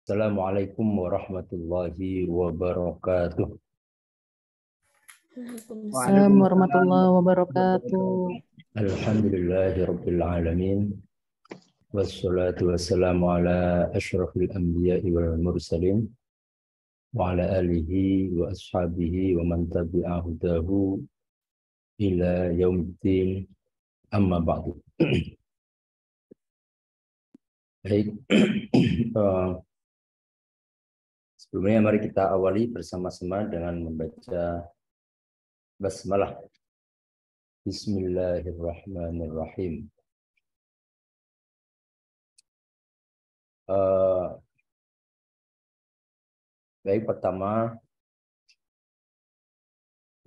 Assalamualaikum warahmatullahi wabarakatuh. Waalaikumsalam warahmatullahi wabarakatuh. Alhamdulillahi rabbil alamin. Wassalatu wassalamu ala asyrafil anbiya'i wal mursalin wa ala alihi wa ashabihi wa man tabi'a hudahu ila yaumiddin, amma ba'du. Baik. Sebelumnya mari kita awali bersama-sama dengan membaca basmalah. Bismillahirrahmanirrahim. Baik, pertama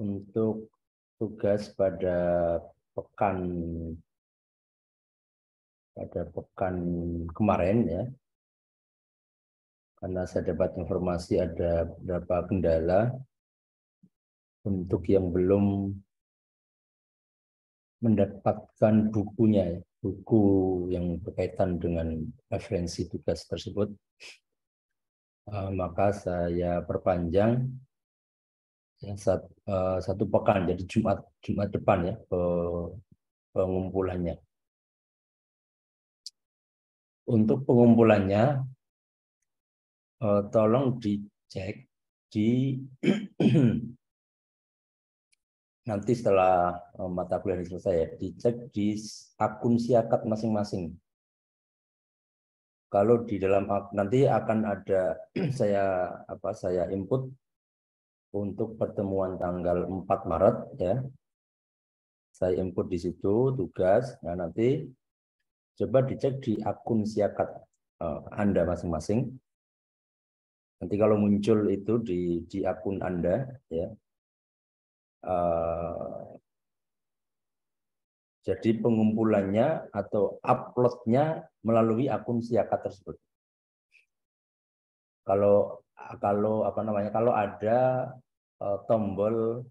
untuk tugas pekan pekan kemarin ya, karena saya dapat informasi ada beberapa kendala untuk yang belum mendapatkan bukunya, buku yang berkaitan dengan referensi tugas tersebut, maka saya perpanjang ya, satu pekan, jadi Jumat depan ya, pengumpulannya. Untuk pengumpulannya tolong dicek di nanti setelah mata kuliah ini selesai ya, dicek di akun Siakat masing-masing. Kalau di dalam nanti akan ada saya input untuk pertemuan tanggal 4 Maret ya. Saya input di situ tugas. Nah, nanti coba dicek di akun Siakat Anda masing-masing. Nanti kalau muncul itu di akun Anda ya. Jadi pengumpulannya atau uploadnya melalui akun Siakat tersebut. Kalau kalau ada tombol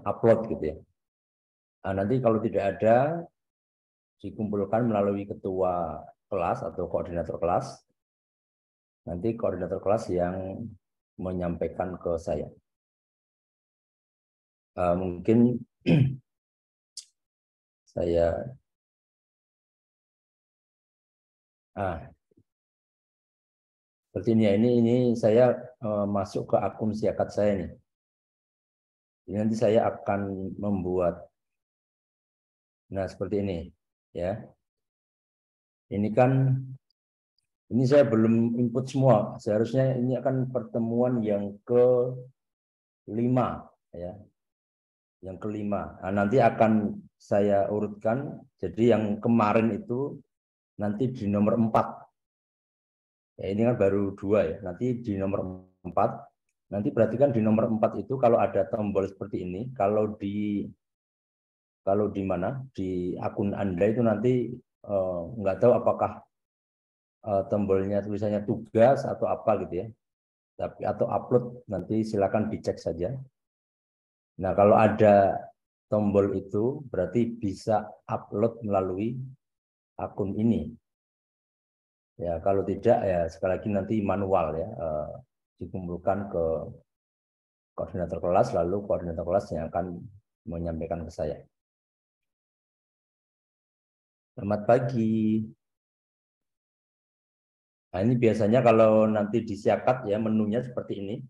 upload gitu ya. Nah, nanti kalau tidak ada, dikumpulkan melalui ketua kelas atau koordinator kelas. Nanti koordinator kelas yang menyampaikan ke saya. Mungkin saya seperti ini ya, ini saya masuk ke akun Siakat saya nih. Jadi nanti saya akan membuat, nah seperti ini ya. Ini saya belum input semua. Seharusnya ini akan pertemuan yang ke-5 ya. Yang kelima. Nah, nanti akan saya urutkan. Jadi yang kemarin itu nanti di nomor 4. Ya, ini kan baru 2 ya. Nanti di nomor 4. Nanti perhatikan di nomor 4 itu kalau ada tombol seperti ini, kalau di mana? Di akun Anda itu nanti nggak tahu apakah tombolnya tulisannya tugas atau apa gitu ya. Tapi atau upload, nanti silakan dicek saja. Nah, kalau ada tombol itu berarti bisa upload melalui akun ini. Ya, kalau tidak ya sekali lagi nanti manual ya, dikumpulkan ke koordinator kelas, lalu koordinator kelas yang akan menyampaikan ke saya. Selamat pagi. Nah, ini biasanya kalau nanti di Siakat ya menunya seperti ini.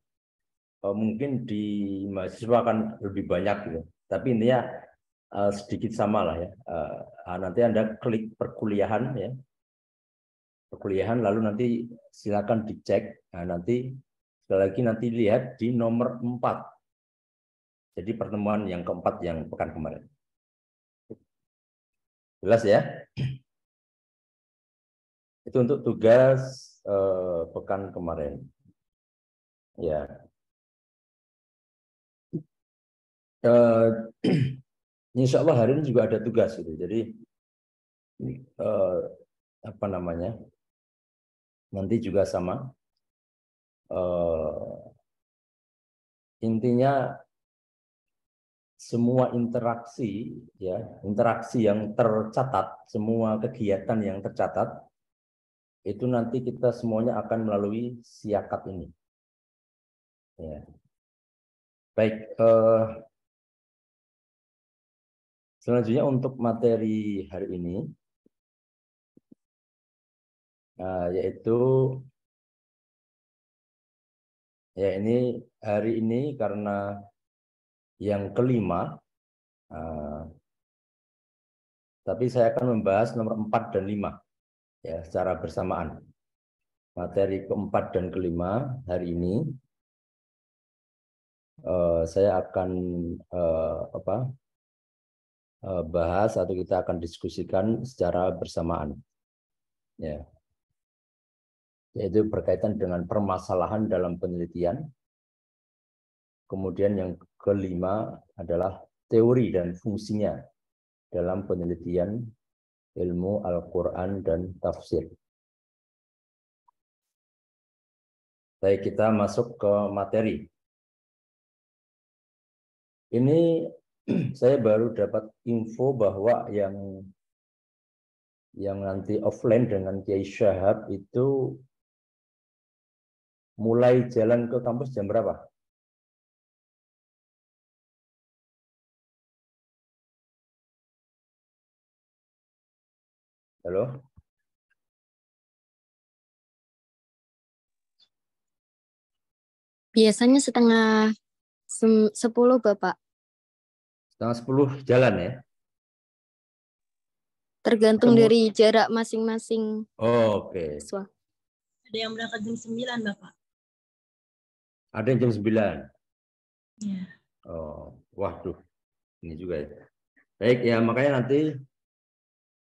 Mungkin di mahasiswa akan lebih banyak gitu. Tapi intinya sedikit sama lah ya. Nanti Anda klik perkuliahan ya. Perkuliahan lalu nanti silakan dicek. Nah, nanti sekali lagi nanti lihat di nomor 4. Jadi pertemuan yang keempat yang pekan kemarin. Jelas ya? Itu untuk tugas pekan kemarin. Ya. Insya Allah hari ini juga ada tugas gitu. Jadi nanti juga sama. Intinya semua interaksi ya, interaksi yang tercatat, semua kegiatan yang tercatat itu nanti kita semuanya akan melalui siakat ini. Ya. Baik, selanjutnya untuk materi hari ini, yaitu ya ini hari ini karena yang kelima, tapi saya akan membahas nomor 4 dan 5 ya secara bersamaan. Materi keempat dan kelima hari ini saya akan bahas atau kita akan diskusikan secara bersamaan, ya, yaitu berkaitan dengan permasalahan dalam penelitian. Kemudian yang kelima adalah teori dan fungsinya dalam penelitian ilmu Al-Quran dan tafsir. Baik, kita masuk ke materi. Ini saya baru dapat info bahwa yang nanti offline dengan Kiai Syahab itu mulai jalan ke kampus jam berapa? Halo? Biasanya setengah 10, Bapak. Setengah 10 jalan ya? Tergantung dari jarak masing-masing. Oke. Ada yang berangkat jam 9, Bapak. Ada yang jam 9? Iya. Oh, waduh. Ini juga ya. Baik, ya makanya nanti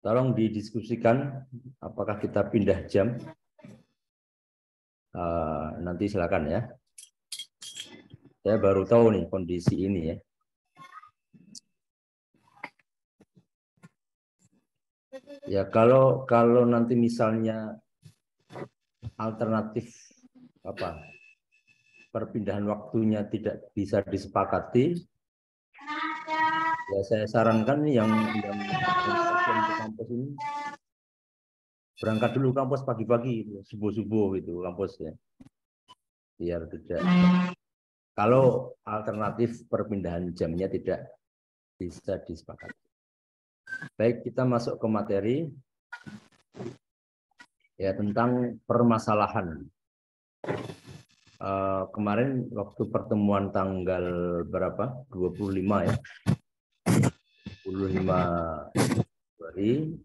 tolong didiskusikan apakah kita pindah jam. Nanti silakan ya. Saya baru tahu nih kondisi ini ya. Ya kalau nanti misalnya alternatif perpindahan waktunya tidak bisa disepakati, ya saya sarankan yang ke kampus ini berangkat dulu kampus pagi-pagi, subuh-subuh gitu kampusnya, biar tidak. Kalau alternatif perpindahan jamnya tidak bisa disepakati. Baik, kita masuk ke materi ya tentang permasalahan. Kemarin waktu pertemuan tanggal berapa? 25 ya. 25 Februari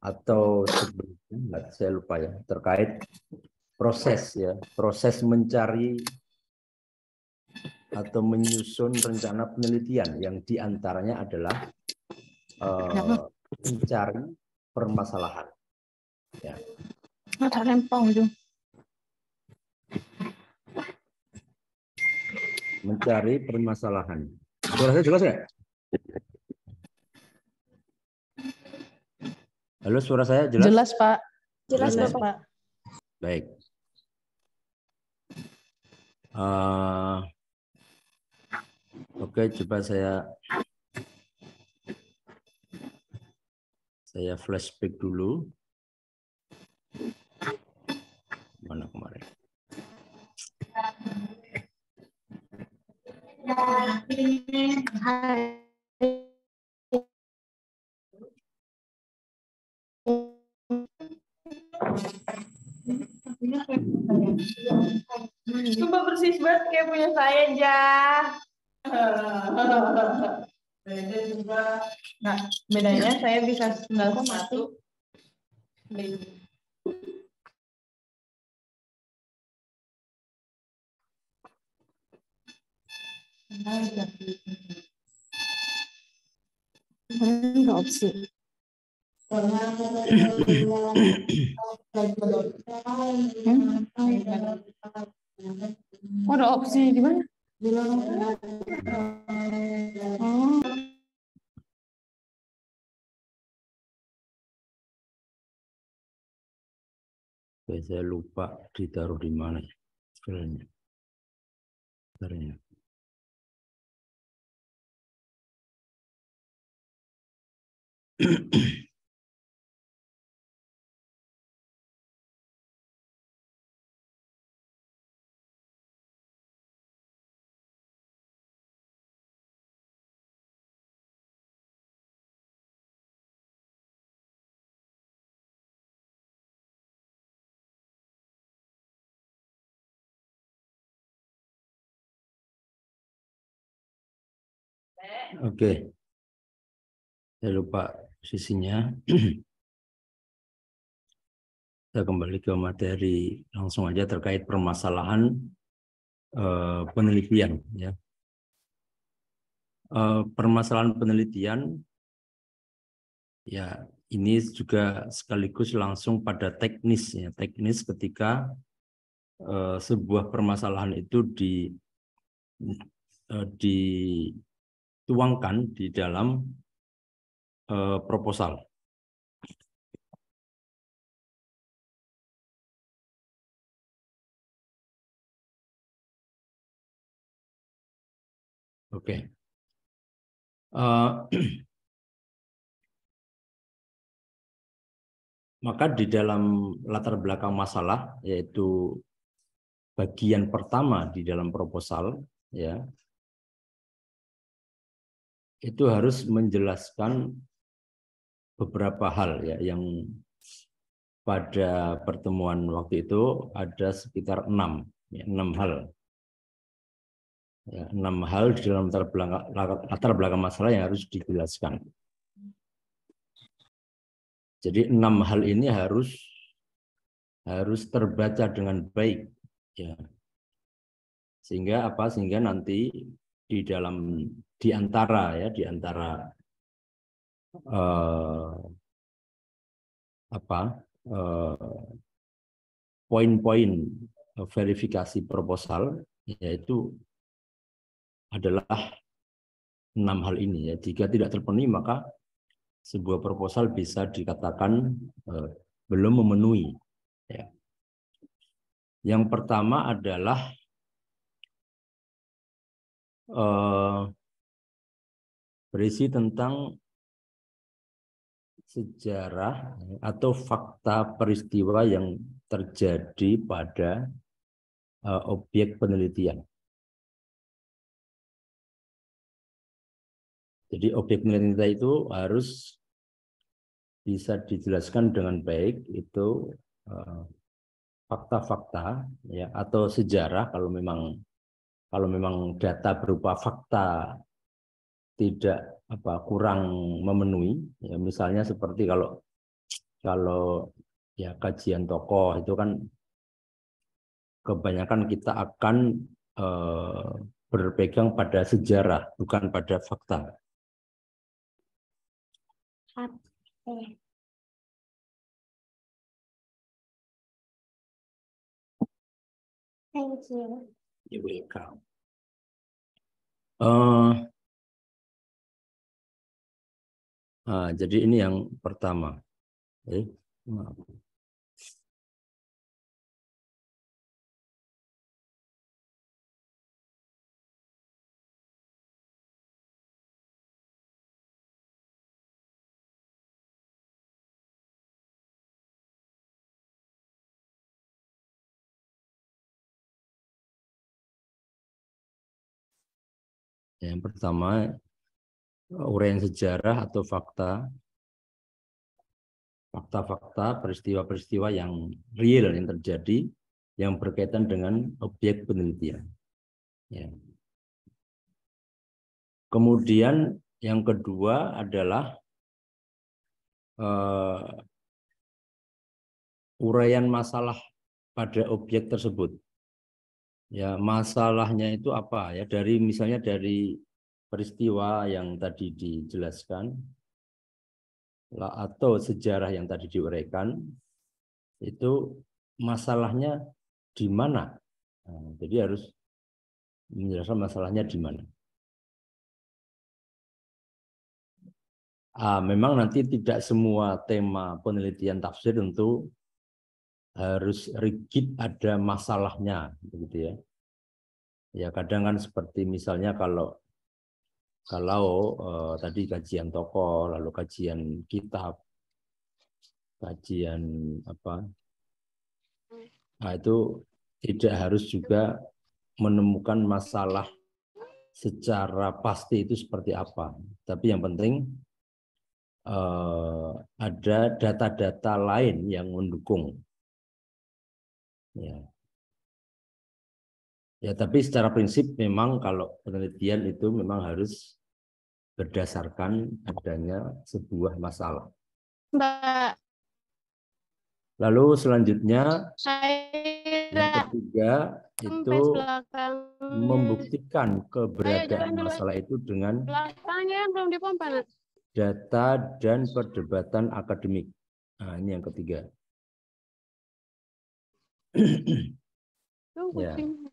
atau sebelumnya, saya lupa ya, terkait proses mencari atau menyusun rencana penelitian yang diantaranya adalah mencari permasalahan. Ya. Mencari permasalahan. Suara saya jelas ya? Halo, suara saya jelas? Jelas, Pak. Jelas, Jelas, Bapak. Pak. Baik. Oke, coba saya flashback dulu. Mana kemarin? Coba persis banget kayak punya saya, Jah. Beda juga. Nah, bedanya saya bisa 9,1. Enggak opsi. Oh, ada opsi di mana? Oh. Saya lupa ditaruh di mana ya filenya. Filenya. Oke. Saya lupa posisinya. Kita kembali ke materi langsung aja terkait permasalahan penelitian. Ya. Permasalahan penelitian, ya ini juga sekaligus langsung pada teknis. Ya. Teknis ketika sebuah permasalahan itu dituangkan di dalam proposal. Oke. Maka di dalam latar belakang masalah, yaitu bagian pertama di dalam proposal, ya, itu harus menjelaskan beberapa hal, ya, yang pada pertemuan waktu itu ada sekitar 6 hal. Ya, 6 hal di dalam latar belakang masalah yang harus dijelaskan. Jadi 6 hal ini harus terbaca dengan baik, ya. Sehingga apa? Sehingga nanti di antara poin-poin verifikasi proposal, yaitu adalah 6 hal ini, ya. Jika tidak terpenuhi, maka sebuah proposal bisa dikatakan belum memenuhi, ya. Yang pertama adalah berisi tentang sejarah atau fakta peristiwa yang terjadi pada objek penelitian. Jadi objek penelitian itu harus bisa dijelaskan dengan baik, itu fakta-fakta, ya, atau sejarah kalau memang data berupa fakta tidak kurang memenuhi, ya, misalnya seperti kalau ya kajian tokoh itu kan kebanyakan kita akan berpegang pada sejarah, bukan pada fakta. Thank you. You're welcome. Jadi ini yang pertama. Yang pertama, uraian sejarah atau fakta-fakta, peristiwa-peristiwa yang real yang terjadi yang berkaitan dengan objek penelitian. Ya. Kemudian yang kedua adalah uraian masalah pada objek tersebut. Ya, masalahnya itu apa, ya, misalnya dari peristiwa yang tadi dijelaskan atau sejarah yang tadi diuraikan, itu masalahnya di mana. Nah, jadi harus menjelaskan masalahnya di mana. Memang nanti tidak semua tema penelitian tafsir tentu harus rigid ada masalahnya, begitu ya. Ya kadang kan seperti misalnya kalau tadi kajian tokoh, lalu kajian kitab, kajian apa, itu tidak harus juga menemukan masalah secara pasti itu seperti apa. Tapi yang penting ada data-data lain yang mendukung. Ya, tapi secara prinsip memang kalau penelitian itu memang harus berdasarkan adanya sebuah masalah. Mbak Lalu selanjutnya yang Aira, ketiga sampai itu belakangnya. membuktikan Ayo keberadaan jalan dulu. masalah itu dengan Belakangnya kan belum dipompa, Nak. data dan perdebatan akademik. Nah, ini yang ketiga. Tuh, Ya, kucing.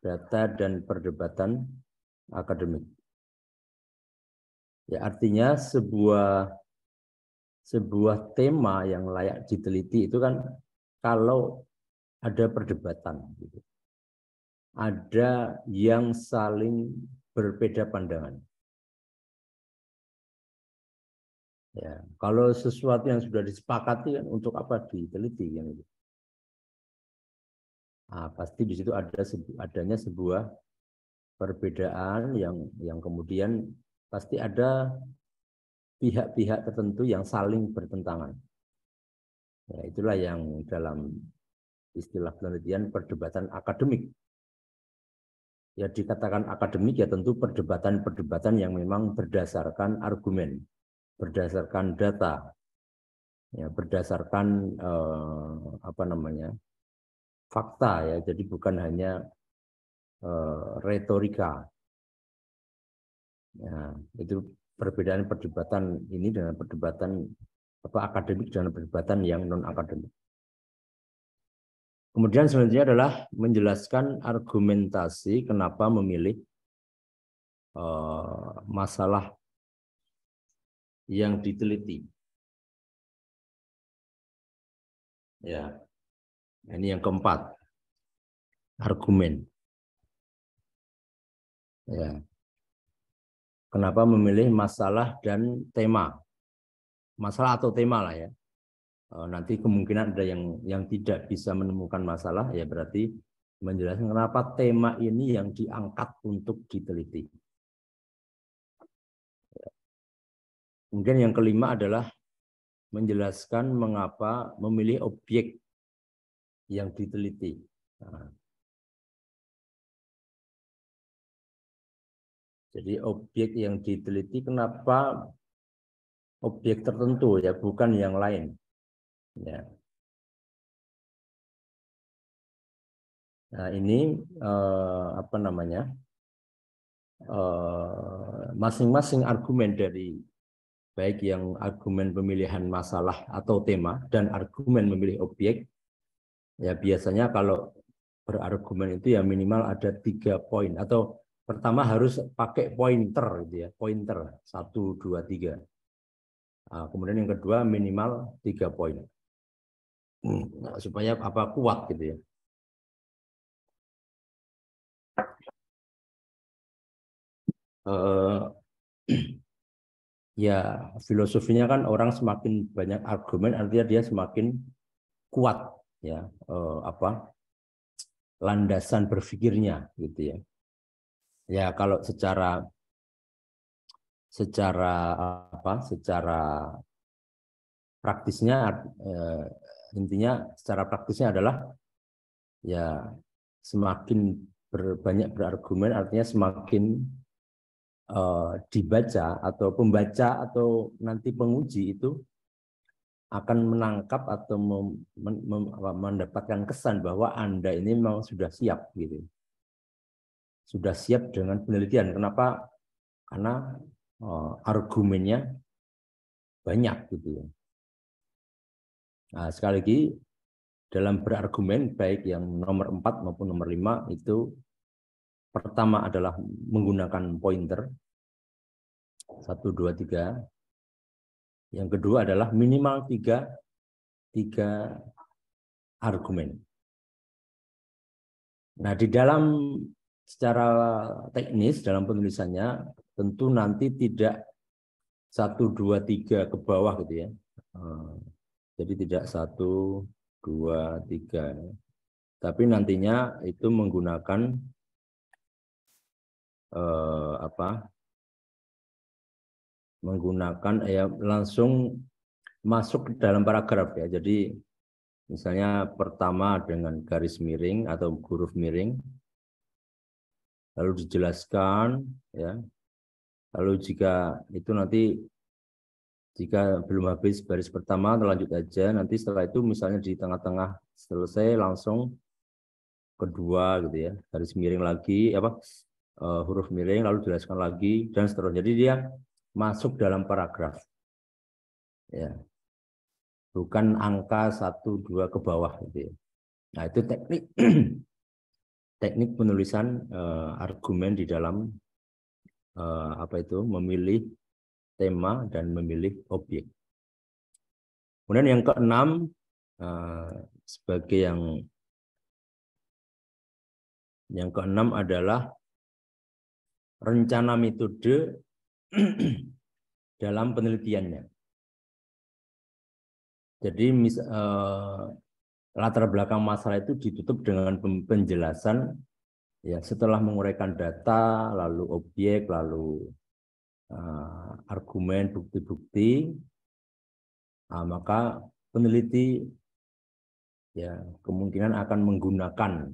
data dan perdebatan akademik. Ya, artinya sebuah tema yang layak diteliti itu kan kalau ada perdebatan, gitu. Ada yang saling berbeda pandangan. Ya, kalau sesuatu yang sudah disepakati kan untuk apa diteliti kan itu. Nah, pasti di situ adanya sebuah perbedaan yang kemudian pasti ada pihak-pihak tertentu yang saling bertentangan. Ya, itulah yang dalam istilah penelitian perdebatan akademik. Ya dikatakan akademik ya tentu perdebatan-perdebatan yang memang berdasarkan argumen, berdasarkan data, ya berdasarkan fakta ya. Jadi bukan hanya retorika. Ya, itu perbedaan perdebatan ini dengan perdebatan akademik dan perdebatan yang non akademik. Kemudian selanjutnya adalah menjelaskan argumentasi kenapa memilih masalah yang diteliti. Ya, ini yang keempat, argumen. Ya, kenapa memilih masalah dan tema? Masalah atau tema lah ya. Nanti kemungkinan ada yang tidak bisa menemukan masalah, ya berarti menjelaskan kenapa tema ini yang diangkat untuk diteliti. Kemudian yang kelima adalah menjelaskan mengapa memilih objek yang diteliti. Nah, jadi objek yang diteliti kenapa objek tertentu ya, bukan yang lain. Ya. Nah ini masing-masing argumen dari baik yang argumen pemilihan masalah atau tema dan argumen memilih objek, ya biasanya kalau berargumen itu ya minimal ada 3 poin atau pertama harus pakai pointer gitu ya, pointer 1, 2, 3. Nah, kemudian yang kedua minimal 3 poin. Nah, supaya kuat gitu ya. Ya filosofinya kan orang semakin banyak argumen artinya dia semakin kuat ya landasan berpikirnya gitu ya. Ya kalau secara praktisnya intinya secara praktisnya adalah ya semakin banyak berargumen artinya semakin dibaca atau pembaca atau nanti penguji itu akan menangkap atau mendapatkan kesan bahwa Anda ini memang sudah siap gitu. Sudah siap dengan penelitian. Kenapa? Karena argumennya banyak gitu ya. Nah, sekali lagi dalam berargumen baik yang nomor 4 maupun nomor 5 itu pertama adalah menggunakan pointer 1, 2, 3. Yang kedua adalah minimal 3 argumen. Nah, di dalam secara teknis dalam penulisannya tentu nanti tidak 1, 2, 3 ke bawah gitu ya. Jadi tidak 1, 2, 3. Tapi nantinya itu menggunakan langsung masuk ke dalam paragraf ya. Jadi misalnya pertama dengan garis miring atau huruf miring, lalu dijelaskan, ya. Lalu jika itu nanti jika belum habis baris pertama, lanjut aja. Nanti setelah itu misalnya di tengah-tengah selesai langsung kedua gitu ya, garis miring lagi, huruf miring, lalu jelaskan lagi dan seterusnya. Jadi dia masuk dalam paragraf, ya, bukan angka 1, 2 ke bawah gitu ya. Nah itu teknik teknik penulisan argumen di dalam memilih tema dan memilih objek. Kemudian yang keenam sebagai yang keenam adalah rencana metode dalam penelitiannya. Jadi latar belakang masalah itu ditutup dengan penjelasan, ya, setelah menguraikan data, lalu objek, lalu argumen, bukti-bukti, maka peneliti ya kemungkinan akan menggunakan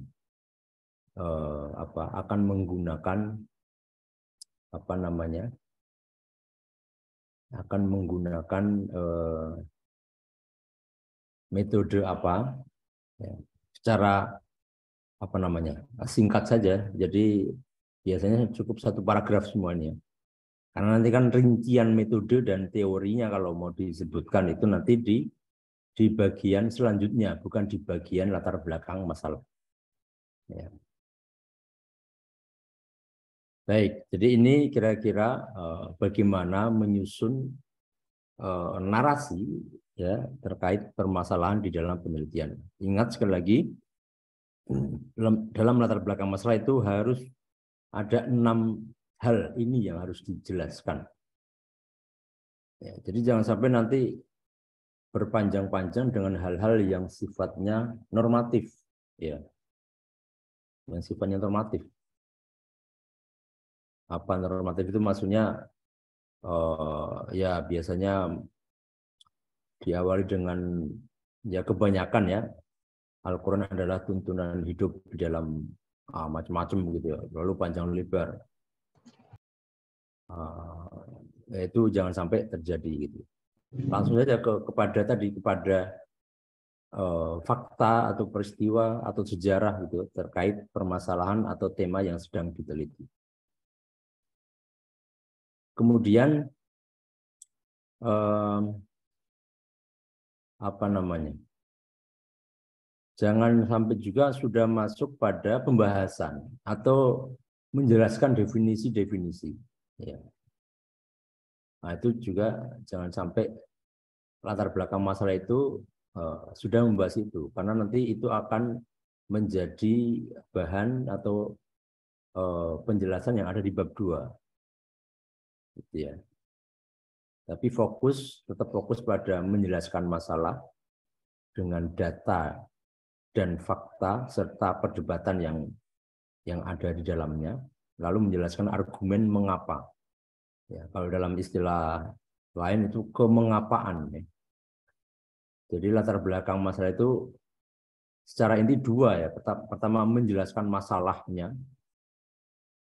metode ya, secara singkat saja. Jadi biasanya cukup 1 paragraf semuanya. Karena nanti kan rincian metode dan teorinya kalau mau disebutkan itu nanti di bagian selanjutnya, bukan di bagian latar belakang masalah. Ya. Baik, jadi ini kira-kira bagaimana menyusun narasi, ya, terkait permasalahan di dalam penelitian. Ingat sekali lagi, dalam latar belakang masalah itu harus ada 6 hal ini yang harus dijelaskan. Ya, jadi jangan sampai nanti berpanjang-panjang dengan hal-hal yang sifatnya normatif, ya, yang sifatnya normatif. Apa normatif itu maksudnya? Ya biasanya diawali dengan, ya, kebanyakan ya, Al-Quran adalah tuntunan hidup di dalam macam-macam gitu ya, lalu panjang lebar. Itu jangan sampai terjadi gitu. Langsung saja kepada fakta atau peristiwa atau sejarah gitu terkait permasalahan atau tema yang sedang diteliti. Kemudian jangan sampai juga sudah masuk pada pembahasan atau menjelaskan definisi-definisi. Ya. Nah, itu juga jangan sampai latar belakang masalah itu sudah membahas itu, karena nanti itu akan menjadi bahan atau penjelasan yang ada di bab 2. Gitu ya. Tapi tetap fokus pada menjelaskan masalah dengan data dan fakta serta perdebatan yang ada di dalamnya, lalu menjelaskan argumen mengapa. Ya, kalau dalam istilah lain itu kemengapaan. Ya. Jadi latar belakang masalah itu secara inti 2 ya. Pertama menjelaskan masalahnya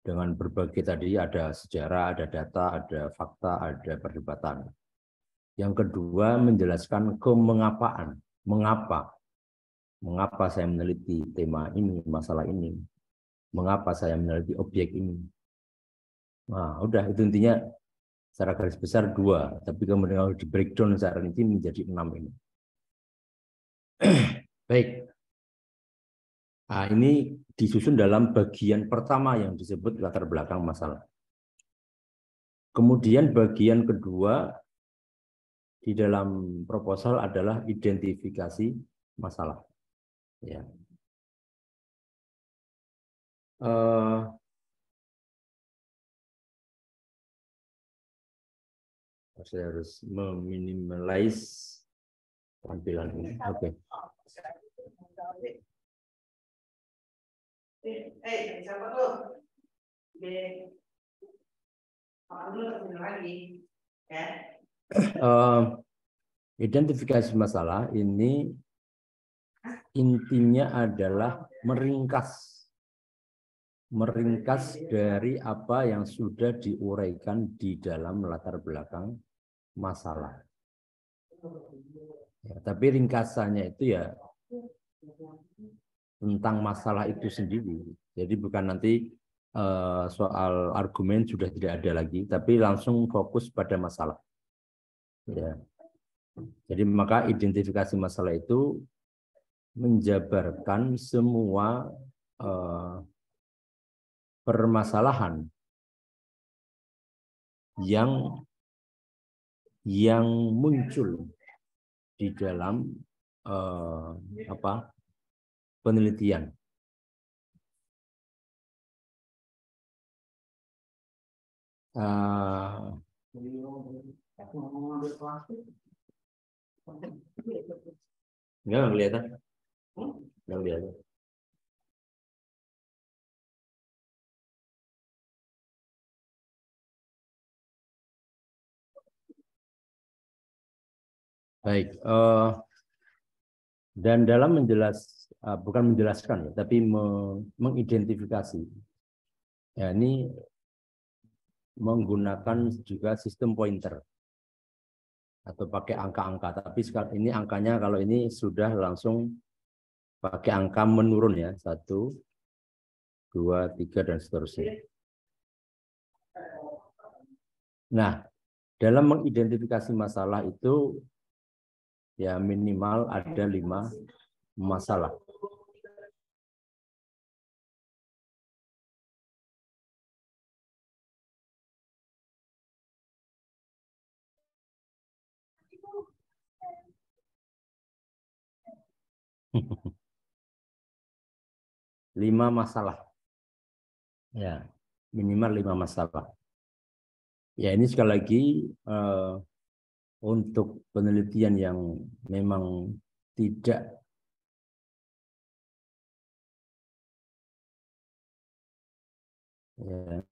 dengan berbagai tadi, ada sejarah, ada data, ada fakta, ada perdebatan. Yang kedua menjelaskan kemengapaan. Mengapa saya meneliti tema ini, masalah ini? Mengapa saya meneliti objek ini? Nah, udah itu intinya secara garis besar 2, tapi kemudian kalau di breakdown secara rinci menjadi 6 ini. Baik. Nah, ini disusun dalam bagian pertama yang disebut latar belakang masalah. Kemudian bagian kedua di dalam proposal adalah identifikasi masalah. Ya. Saya harus meminimalize tampilan ini. Oke. Siapa tuh? Lagi, ya. Identifikasi masalah ini intinya adalah meringkas meringkas dari apa yang sudah diuraikan di dalam latar belakang masalah. Ya, tapi ringkasannya itu ya tentang masalah itu sendiri. Jadi bukan nanti soal argumen sudah tidak ada lagi, tapi langsung fokus pada masalah. Ya. Jadi maka identifikasi masalah itu menjabarkan semua permasalahan yang muncul di dalam penelitian. Enggak kelihatan? Enggak kelihatan. Baik, dan dalam bukan menjelaskan ya, tapi mengidentifikasi. Ya, ini menggunakan juga sistem pointer atau pakai angka-angka. Tapi sekarang ini angkanya kalau ini sudah langsung pakai angka menurun ya, 1, 2, 3 dan seterusnya. Nah, dalam mengidentifikasi masalah itu ya minimal ada 5 masalah. Lima masalah. Ya, minimal 5 masalah. Ya, ini sekali lagi untuk penelitian yang memang tidak ya,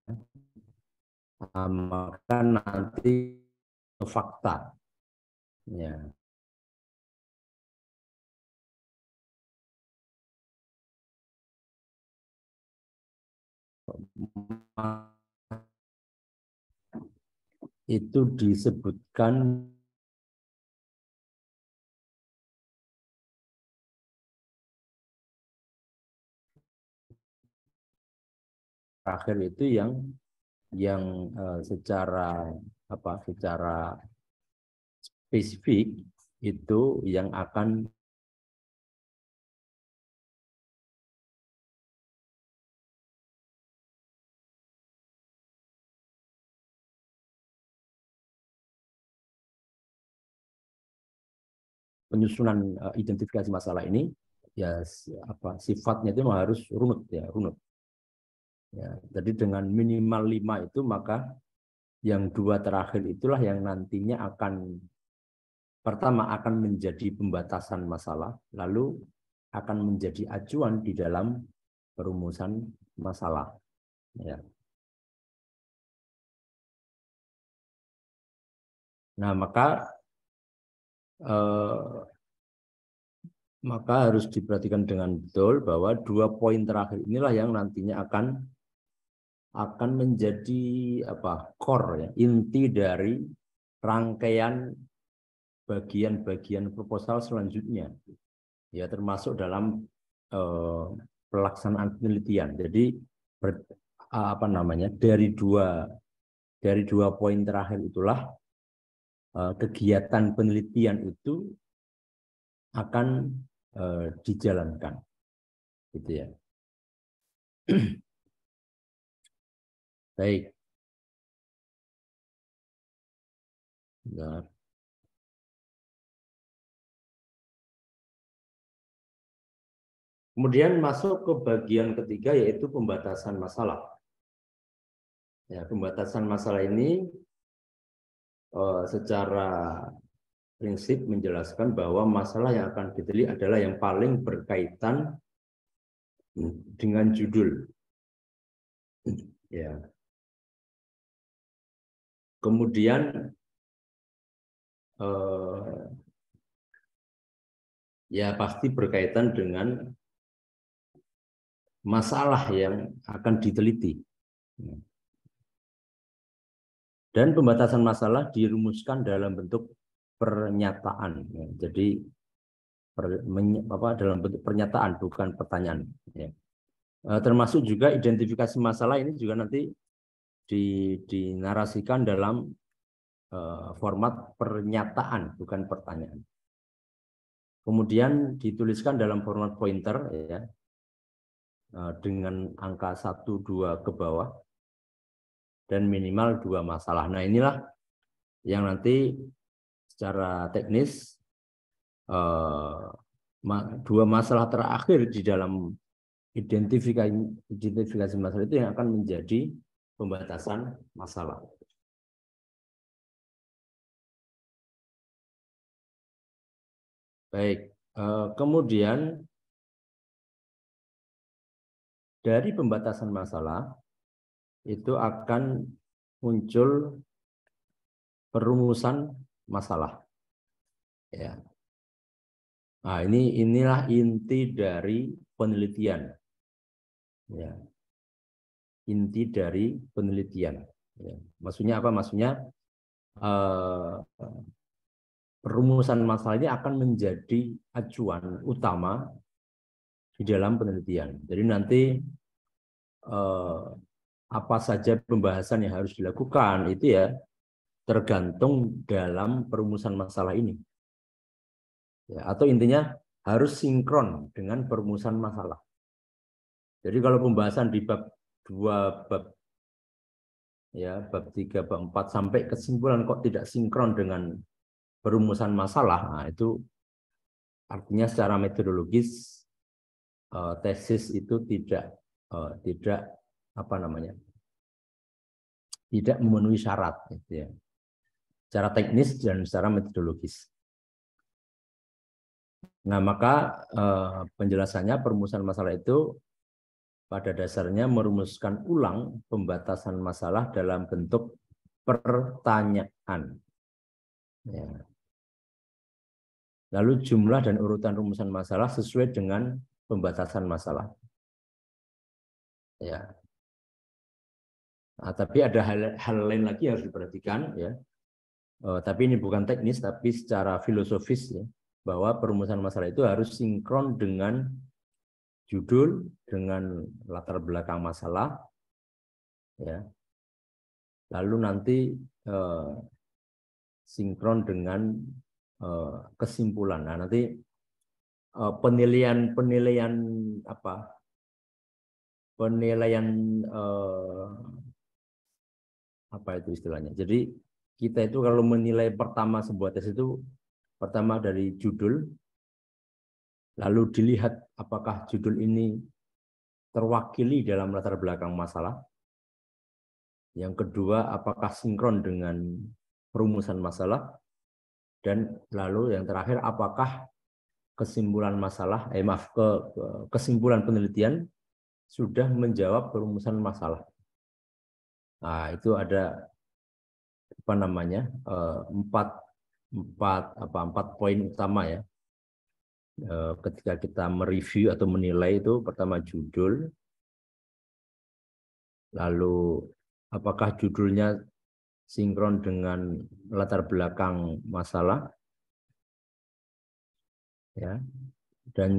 maka nanti fakta. Ya. Itu disebutkan terakhir itu yang secara spesifik itu yang akan penyusunan identifikasi masalah ini ya sifatnya itu harus runut ya, runut. Ya, jadi dengan minimal 5 itu maka yang 2 terakhir itulah yang nantinya pertama akan menjadi pembatasan masalah, lalu akan menjadi acuan di dalam perumusan masalah. Ya. Nah, maka harus diperhatikan dengan betul bahwa 2 poin terakhir inilah yang nantinya akan menjadi core ya, inti dari rangkaian bagian-bagian proposal selanjutnya. Ya, termasuk dalam pelaksanaan penelitian. Jadi dari dua poin terakhir itulah kegiatan penelitian itu akan dijalankan, gitu ya. Baik. Ya. Kemudian masuk ke bagian ketiga yaitu pembatasan masalah. Ya, pembatasan masalah ini secara prinsip menjelaskan bahwa masalah yang akan diteliti adalah yang paling berkaitan dengan judul. Ya. Kemudian ya pasti berkaitan dengan masalah yang akan diteliti. Dan pembatasan masalah dirumuskan dalam bentuk pernyataan. Jadi dalam bentuk pernyataan, bukan pertanyaan. Termasuk juga identifikasi masalah ini juga nanti dinarasikan dalam format pernyataan, bukan pertanyaan. Kemudian dituliskan dalam format pointer, ya, dengan angka 1, 2 ke bawah, dan minimal 2 masalah. Nah, inilah yang nanti secara teknis 2 masalah terakhir di dalam identifikasi masalah itu yang akan menjadi pembatasan masalah. Baik, kemudian dari pembatasan masalah itu akan muncul perumusan masalah. Ya. Nah, inilah inti dari penelitian. Ya. Inti dari penelitian. Ya. Maksudnya apa? Maksudnya perumusan masalah ini akan menjadi acuan utama di dalam penelitian. Jadi nanti apa saja pembahasan yang harus dilakukan itu ya tergantung dalam perumusan masalah ini. Ya, atau intinya harus sinkron dengan perumusan masalah. Jadi kalau pembahasan di bab 2, bab 3, bab 4 sampai kesimpulan kok tidak sinkron dengan perumusan masalah, nah itu artinya secara metodologis tesis itu tidak tidak memenuhi syarat, gitu ya. Secara teknis dan secara metodologis. Nah, maka penjelasannya perumusan masalah itu pada dasarnya merumuskan ulang pembatasan masalah dalam bentuk pertanyaan. Ya. Lalu jumlah dan urutan rumusan masalah sesuai dengan pembatasan masalah. Ya. Nah, tapi ada hal lain lagi yang harus diperhatikan, ya. Tapi ini bukan teknis, tapi secara filosofis, ya, bahwa perumusan masalah itu harus sinkron dengan judul, dengan latar belakang masalah, ya. Lalu nanti sinkron dengan kesimpulan. Nah, nanti penilaian apa itu istilahnya. Jadi kita itu kalau menilai pertama sebuah tes itu pertama dari judul, lalu dilihat apakah judul ini terwakili dalam latar belakang masalah. Yang kedua, apakah sinkron dengan perumusan masalah. Dan lalu yang terakhir, apakah kesimpulan masalah, kesimpulan penelitian sudah menjawab perumusan masalah. Nah, itu ada empat poin utama, ya. Ketika kita mereview atau menilai itu, pertama judul, lalu apakah judulnya sinkron dengan latar belakang masalah, ya, dan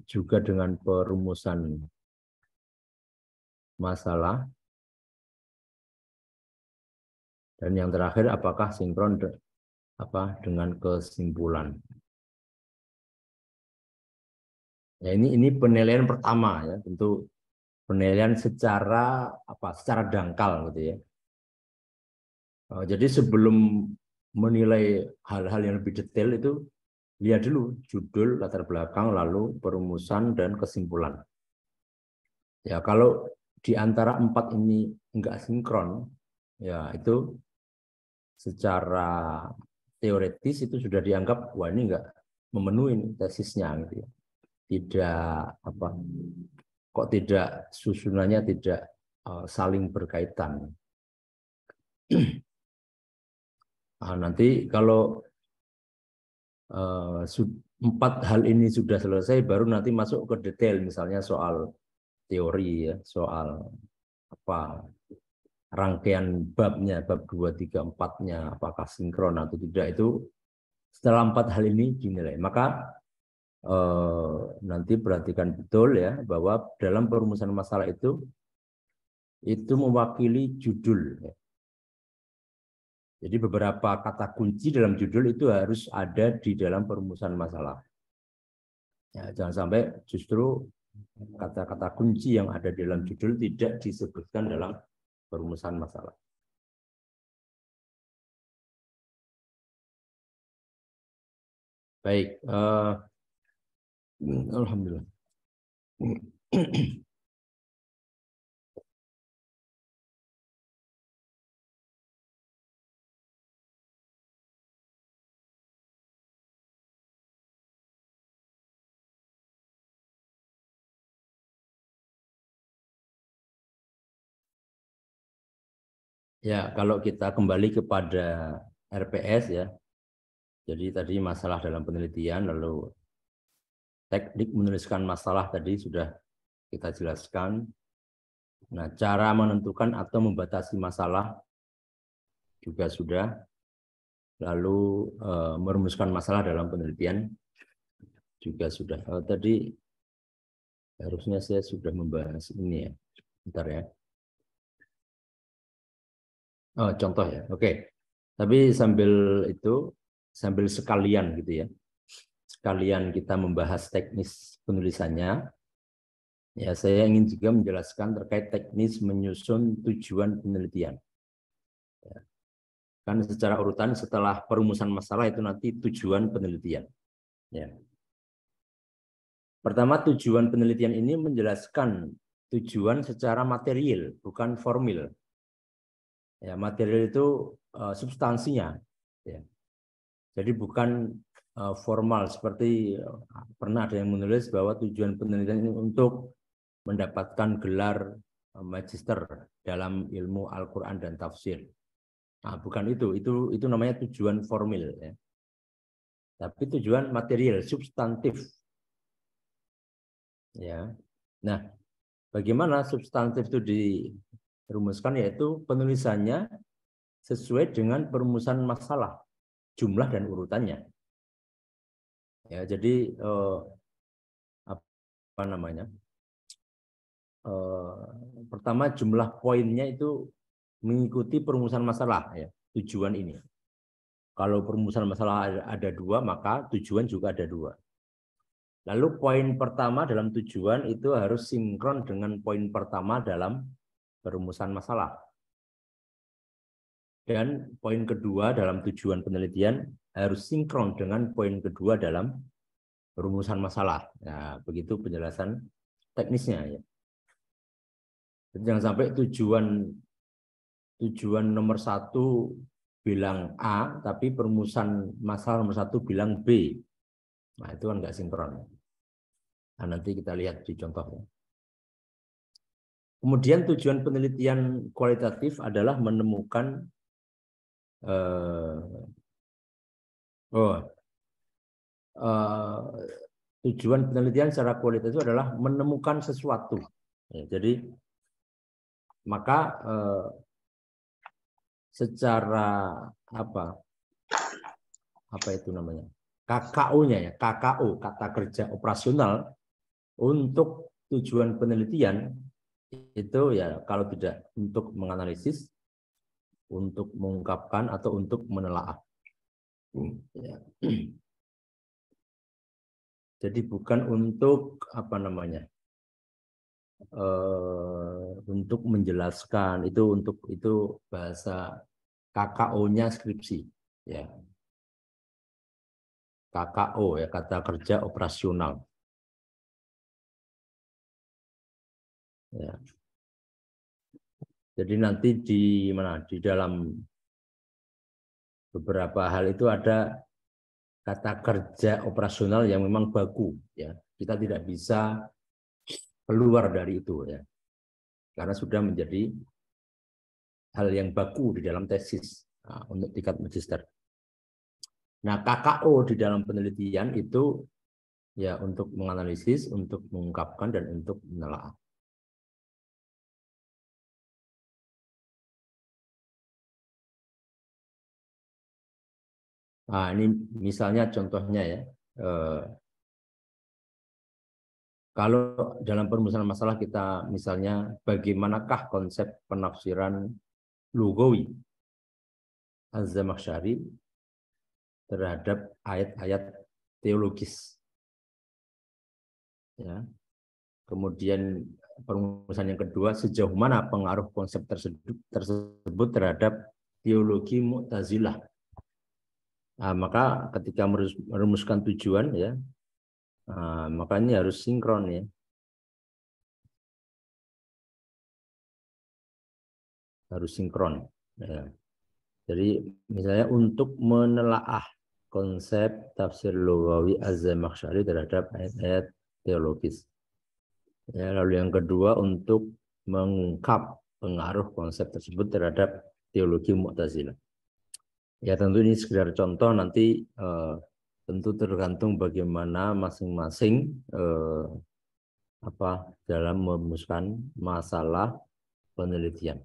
juga dengan perumusan masalah, dan yang terakhir apakah sinkron dengan kesimpulan. Ya, ini penilaian pertama, ya, tentu penilaian secara dangkal, gitu ya. Jadi sebelum menilai hal-hal yang lebih detail itu lihat dulu judul, latar belakang, lalu perumusan dan kesimpulan. Ya, kalau di antara 4 ini enggak sinkron, ya itu secara teoretis itu sudah dianggap wah ini enggak memenuhi tesisnya, gitu ya. Kok tidak susunannya tidak saling berkaitan. Nah, nanti kalau 4 hal ini sudah selesai, baru nanti masuk ke detail, misalnya soal teori ya soal apa rangkaian babnya, bab 2, 3, 4-nya apakah sinkron atau tidak, itu setelah 4 hal ini dinilai. Maka nanti perhatikan betul ya bahwa dalam perumusan masalah itu mewakili judul. Jadi beberapa kata kunci dalam judul itu harus ada di dalam perumusan masalah. Ya, jangan sampai justru kata-kata kunci yang ada di dalam judul tidak disebutkan dalam perumusan masalah. Baik, alhamdulillah. Ya, kalau kita kembali kepada RPS ya, jadi tadi masalah dalam penelitian, lalu teknik menuliskan masalah tadi sudah kita jelaskan. Nah, cara menentukan atau membatasi masalah juga sudah. Lalu merumuskan masalah dalam penelitian juga sudah. Tadi harusnya saya sudah membahas ini ya. Bentar ya. Oh, contoh ya. Oke. Tapi sambil sekalian gitu ya. Sekalian kita membahas teknis penulisannya. Ya, saya ingin juga menjelaskan terkait teknis menyusun tujuan penelitian. Ya. Kan secara urutan setelah perumusan masalah itu nanti tujuan penelitian. Ya. Pertama, tujuan penelitian ini menjelaskan tujuan secara material, bukan formil. Ya, material itu substansinya. Ya. Jadi bukan formal seperti pernah ada yang menulis bahwa tujuan penelitian ini untuk mendapatkan gelar magister dalam ilmu Al-Quran dan tafsir. Nah, bukan itu namanya tujuan formil. Ya. Tapi tujuan material, substantif. Ya. Nah, bagaimana substantif itu dirumuskan, yaitu penulisannya sesuai dengan perumusan masalah, jumlah dan urutannya. Ya, jadi apa namanya? Pertama, jumlah poinnya itu mengikuti perumusan masalah, ya, tujuan ini. Kalau perumusan masalah ada 2, maka tujuan juga ada 2. Lalu poin pertama dalam tujuan itu harus sinkron dengan poin pertama dalam perumusan masalah. Dan poin kedua dalam tujuan penelitian harus sinkron dengan poin kedua dalam perumusan masalah. Nah, begitu penjelasan teknisnya. Ya. Jadi jangan sampai tujuan nomor 1 bilang A, tapi perumusan masalah nomor 1 bilang B. Nah, itu kan nggak sinkron. Nah, nanti kita lihat di contohnya. Kemudian tujuan penelitian kualitatif adalah menemukan tujuan penelitian secara kualitatif adalah menemukan sesuatu. Ya, jadi maka secara apa itu namanya? KKO-nya ya, KKO, kata kerja operasional untuk tujuan penelitian itu ya kalau tidak untuk menganalisis, untuk mengungkapkan atau untuk menelaah. Ya. Jadi bukan untuk apa namanya? Untuk menjelaskan, itu bahasa KKO-nya skripsi, ya. KKO ya, kata kerja operasional. Ya. Jadi nanti di dalam beberapa hal itu ada kata kerja operasional yang memang baku, ya. Kita tidak bisa keluar dari itu, ya. Karena sudah menjadi hal yang baku di dalam tesis untuk tingkat magister. Nah, KKO di dalam penelitian itu ya untuk menganalisis, untuk mengungkapkan dan untuk menelaah. Nah, ini misalnya contohnya ya. Kalau dalam perumusan masalah kita misalnya bagaimanakah konsep penafsiran lugawi Az-Zamakhsyari terhadap ayat-ayat teologis. Ya. Kemudian perumusan yang kedua, sejauh mana pengaruh konsep tersebut terhadap teologi Mu'tazilah. Nah, maka ketika merumuskan tujuan ya, maka ini harus sinkron ya. Harus sinkron. Ya. Jadi misalnya untuk menelaah konsep tafsir lugawi Az-Zamakhsyari terhadap ayat-ayat teologis. Ya, lalu yang kedua untuk mengungkap pengaruh konsep tersebut terhadap teologi Mu'tazilah. Ya tentu ini sekedar contoh, nanti tentu tergantung bagaimana masing-masing dalam merumuskan masalah penelitian.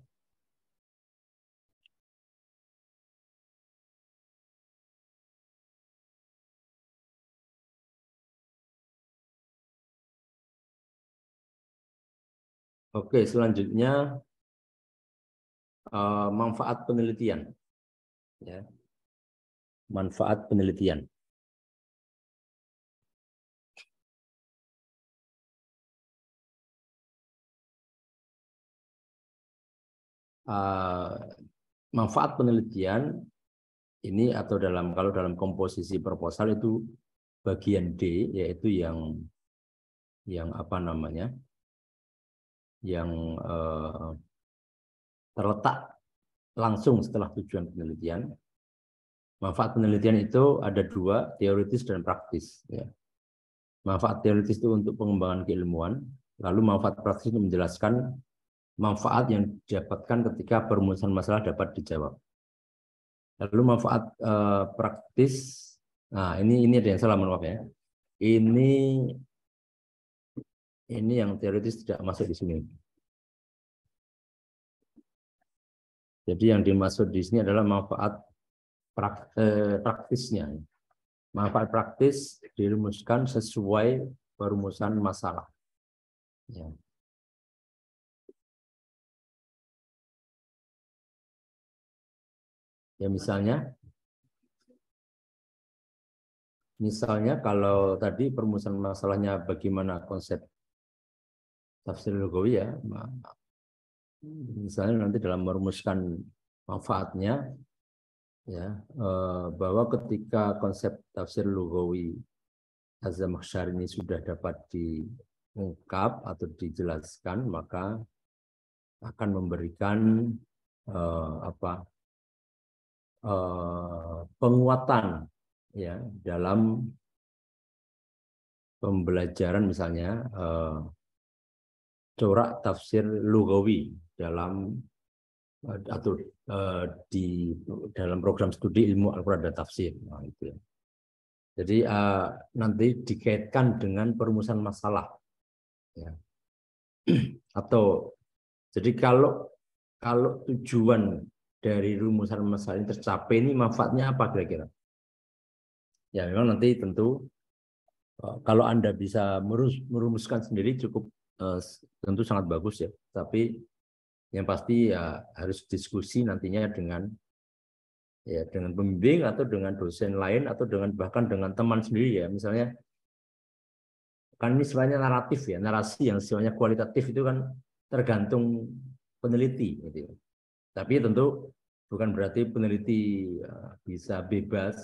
Oke, selanjutnya manfaat penelitian. Ya. Manfaat penelitian. Manfaat penelitian ini atau kalau dalam komposisi proposal itu bagian D, yaitu yang apa namanya, yang terletak langsung setelah tujuan penelitian. Manfaat penelitian itu ada dua, teoritis dan praktis. Ya. Manfaat teoritis itu untuk pengembangan keilmuan, lalu manfaat praktis itu menjelaskan manfaat yang didapatkan ketika perumusan masalah dapat dijawab. Lalu manfaat praktis, nah ini ada yang salah, maaf ya. Ini yang teoritis tidak masuk di sini. Jadi yang dimaksud di sini adalah manfaat praktisnya. Manfaat praktis dirumuskan sesuai perumusan masalah. Ya. Ya misalnya kalau tadi perumusan masalahnya bagaimana konsep tafsir lugawi ya, misalnya nanti dalam merumuskan manfaatnya ya, bahwa ketika konsep tafsir lugawi Az-Zamakhsyari ini sudah dapat diungkap atau dijelaskan, maka akan memberikan penguatan ya dalam pembelajaran misalnya corak tafsir lugawi dalam atau di dalam program studi ilmu Al-Quran dan tafsir. Nah, itu ya. Jadi nanti dikaitkan dengan perumusan masalah. Ya. Atau jadi kalau tujuan dari rumusan masalah ini tercapai, ini manfaatnya apa kira-kira? Ya memang nanti tentu kalau Anda bisa merumuskan sendiri cukup tentu sangat bagus ya. Tapi yang pasti ya harus diskusi nantinya dengan pembimbing atau dengan dosen lain atau bahkan dengan teman sendiri ya. Misalnya kan ini sebenarnya naratif ya, narasi yang sifatnya kualitatif itu kan tergantung peneliti gitu. Tapi tentu bukan berarti peneliti bisa bebas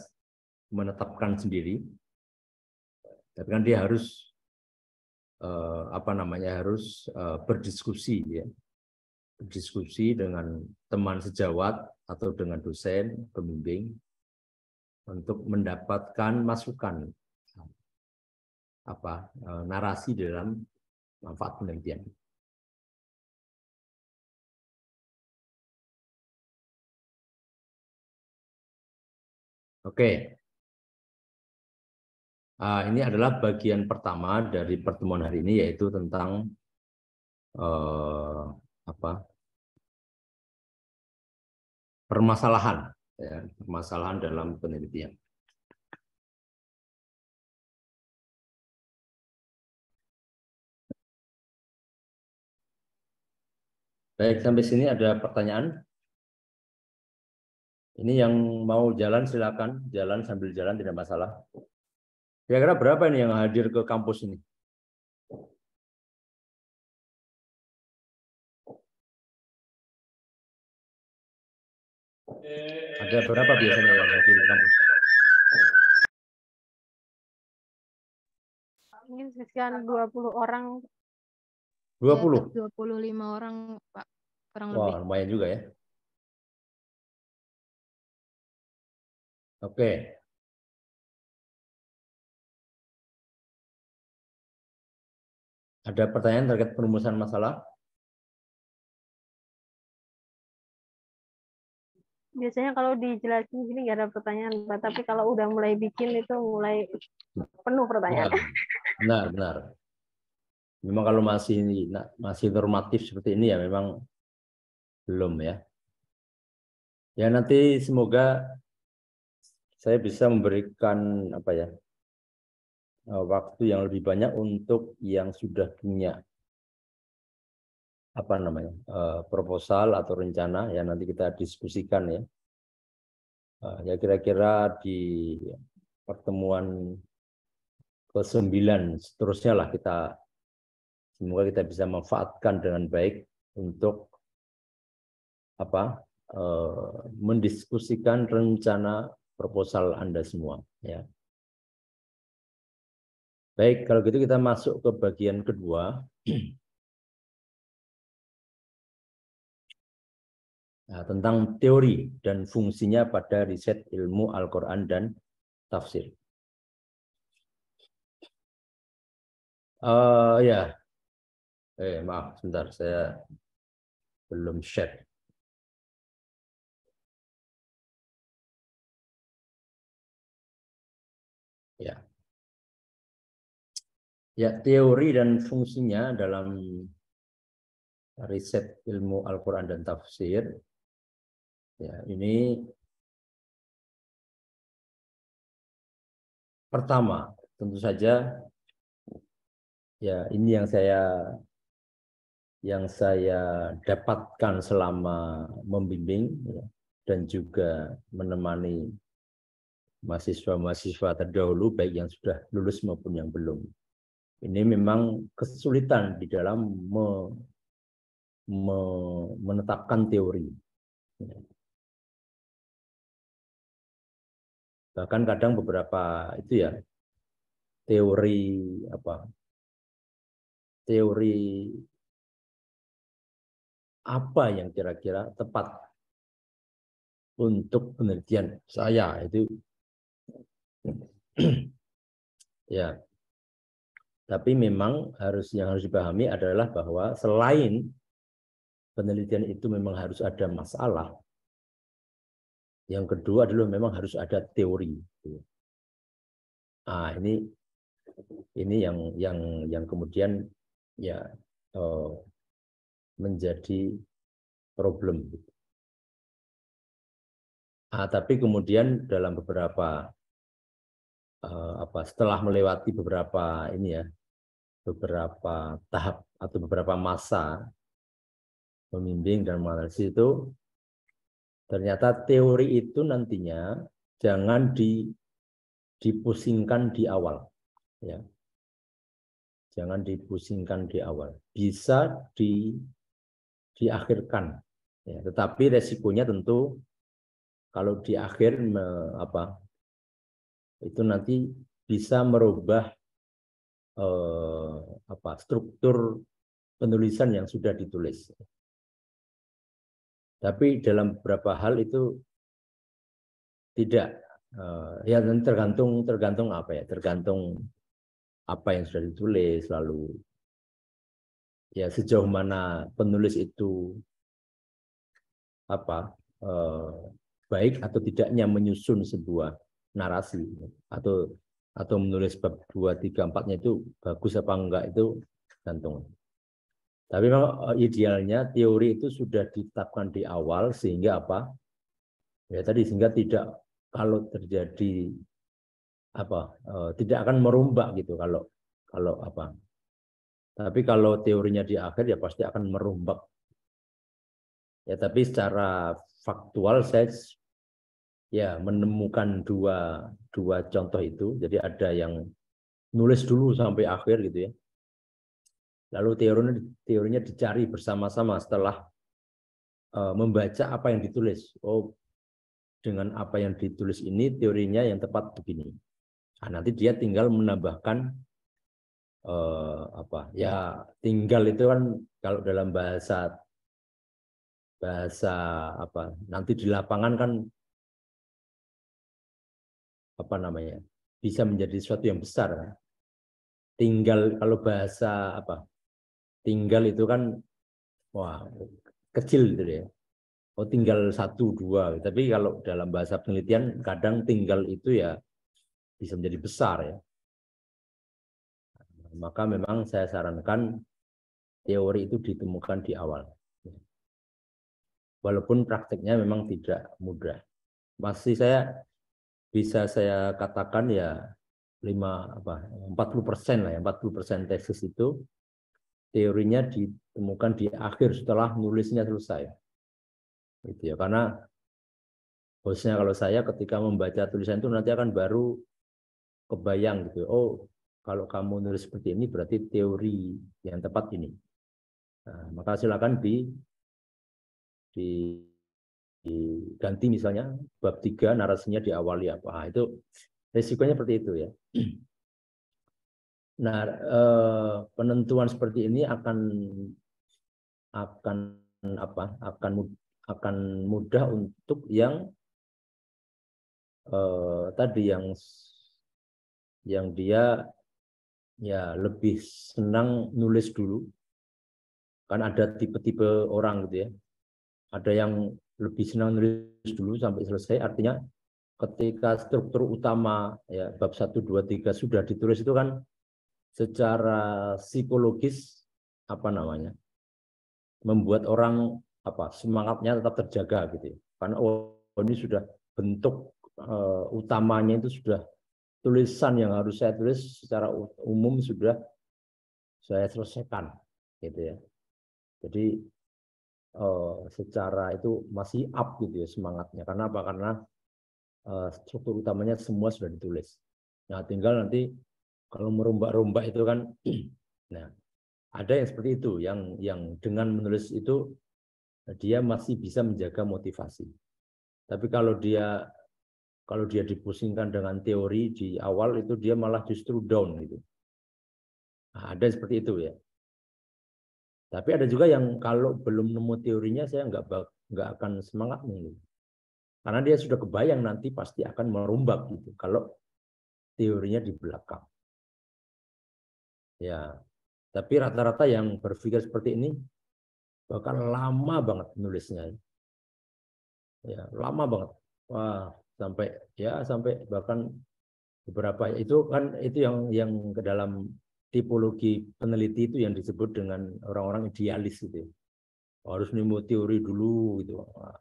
menetapkan sendiri. Tapi kan dia harus harus berdiskusi ya. Berdiskusi dengan teman sejawat atau dengan dosen, pembimbing untuk mendapatkan masukan narasi dalam manfaat penelitian. Oke. Ini adalah bagian pertama dari pertemuan hari ini, yaitu tentang permasalahan dalam penelitian. Baik, sampai sini ada pertanyaan? Ini yang mau jalan silakan, jalan sambil jalan tidak masalah. Kira-kira berapa ini yang hadir ke kampus ini? Ada berapa biasanya yang hadir ke kampus? Mungkin sekian 20 orang. 20? 25 orang, Pak. Kurang Wah, lebih. lumayan juga ya. Oke. Ada pertanyaan terkait perumusan masalah? Biasanya kalau dijelasin gini nggak ada pertanyaan, Pak. Tapi kalau udah mulai bikin itu mulai penuh Ya, pertanyaan. benar. Memang kalau masih normatif seperti ini ya memang belum ya. Ya nanti semoga saya bisa memberikan waktu yang lebih banyak untuk yang sudah punya proposal atau rencana ya nanti kita diskusikan ya. Ya kira-kira di pertemuan ke-9 seterusnya lah semoga kita bisa manfaatkan dengan baik untuk mendiskusikan rencana proposal Anda semua ya. Baik, kalau gitu kita masuk ke bagian kedua. Nah, tentang teori dan fungsinya pada riset ilmu Al-Quran dan tafsir. Ya, maaf, sebentar, saya belum share. Ya, teori dan fungsinya dalam riset ilmu Al-Quran dan tafsir. Ya, ini pertama, tentu saja, ya ini yang saya dapatkan selama membimbing ya, dan juga menemani mahasiswa-mahasiswa terdahulu, baik yang sudah lulus maupun yang belum. Ini memang kesulitan di dalam menetapkan teori. Bahkan kadang beberapa itu ya teori apa yang kira-kira tepat untuk penelitian saya itu ya. Tapi memang yang harus dipahami adalah bahwa selain penelitian itu memang harus ada masalah, yang kedua adalah memang harus ada teori. Ah, ini yang kemudian ya menjadi problem. Tapi kemudian dalam beberapa setelah melewati beberapa tahap atau beberapa masa membimbing dan menganalisis itu, ternyata teori itu nantinya jangan dipusingkan di awal, ya. Jangan dipusingkan di awal. Bisa diakhirkan, ya. Tetapi resikonya tentu kalau di akhir itu nanti bisa merubah struktur penulisan yang sudah ditulis. Tapi dalam beberapa hal itu tidak, ya tergantung apa yang sudah ditulis, lalu ya sejauh mana penulis itu baik atau tidaknya menyusun sebuah narasi atau menulis bab 2, 3, 4-nya itu bagus apa enggak, itu gantung. Tapi memang idealnya teori itu sudah ditetapkan di awal sehingga sehingga tidak, kalau terjadi tidak akan merombak gitu kalau tapi kalau teorinya di akhir ya pasti akan merombak Ya, tapi secara faktual saya ya menemukan dua contoh itu. Jadi ada yang nulis dulu sampai akhir gitu ya. Lalu teorinya dicari bersama-sama setelah membaca apa yang ditulis. Oh, dengan apa yang ditulis ini teorinya yang tepat begini. Nah, nanti dia tinggal menambahkan apa ya, tinggal itu kan kalau dalam bahasa apa nanti di lapangan kan apa namanya bisa menjadi sesuatu yang besar kan. Tinggal kalau bahasa apa tinggal itu kan wah kecil gitu ya. Oh tinggal 1, 2. Tapi kalau dalam bahasa penelitian kadang tinggal itu ya bisa menjadi besar ya. Maka memang saya sarankan teori itu ditemukan di awal. Walaupun praktiknya memang tidak mudah. Masih bisa saya katakan ya 40% lah ya, 40% tesis itu teorinya ditemukan di akhir setelah nulisnya selesai. Gitu ya, karena bosnya kalau saya ketika membaca tulisan itu nanti akan baru kebayang gitu. Oh, kalau kamu nulis seperti ini berarti teori yang tepat ini. Nah, maka silakan diganti misalnya bab 3 narasinya diawali apa. Nah, itu risikonya seperti itu ya. Nah, penentuan seperti ini akan mudah untuk yang tadi yang dia ya lebih senang nulis dulu. Kan ada tipe-tipe orang gitu ya. Ada yang lebih senang nulis dulu sampai selesai, artinya ketika struktur utama ya bab 1, 2, 3 sudah ditulis itu kan secara psikologis apa namanya? Membuat orang semangatnya tetap terjaga gitu ya. Karena ini sudah bentuk utamanya itu sudah tulisan yang harus saya tulis secara umum sudah saya selesaikan gitu ya. Jadi secara itu masih up gitu ya semangatnya. Karena apa? Karena struktur utamanya semua sudah ditulis. Nah, tinggal nanti kalau merombak-rombak itu kan nah, ada yang seperti itu yang dengan menulis itu dia masih bisa menjaga motivasi. Tapi kalau dia dipusingkan dengan teori di awal itu dia malah justru down gitu. Nah, ada seperti itu ya. Tapi ada juga yang kalau belum nemu teorinya saya nggak akan semangat nih. Karena dia sudah kebayang nanti pasti akan merombak gitu. Kalau teorinya di belakang. Ya, tapi rata-rata yang berpikir seperti ini bahkan lama banget nulisnya. Ya, lama banget. Wah, sampai bahkan beberapa itu kan itu yang ke dalam tipologi peneliti itu yang disebut dengan orang-orang idealis gitu. Harus nemu teori dulu gitu. Wah,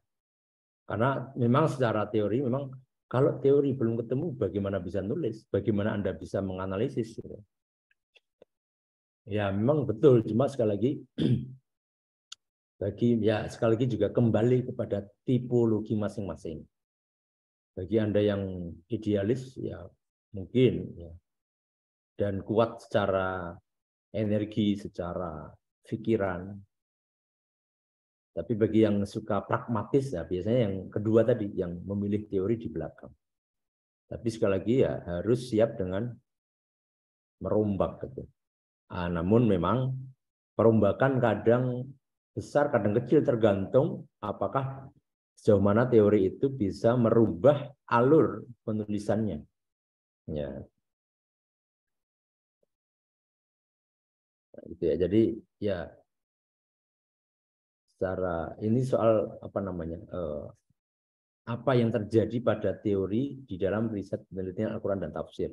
karena memang secara teori memang kalau teori belum ketemu bagaimana bisa nulis? Bagaimana Anda bisa menganalisis gitu. Ya, memang betul, cuma sekali lagi sekali lagi juga kembali kepada tipologi masing-masing. Bagi Anda yang idealis ya mungkin ya, dan kuat secara energi, secara pikiran. Tapi bagi yang suka pragmatis ya biasanya yang kedua tadi yang memilih teori di belakang. Tapi sekali lagi ya harus siap dengan merombak gitu. Namun memang perombakan kadang besar, kadang kecil tergantung apakah sejauh mana teori itu bisa merubah alur penulisannya. Ya, gitu ya. Jadi ya secara ini soal apa namanya apa yang terjadi pada teori di dalam riset penelitian Al-Quran dan tafsir.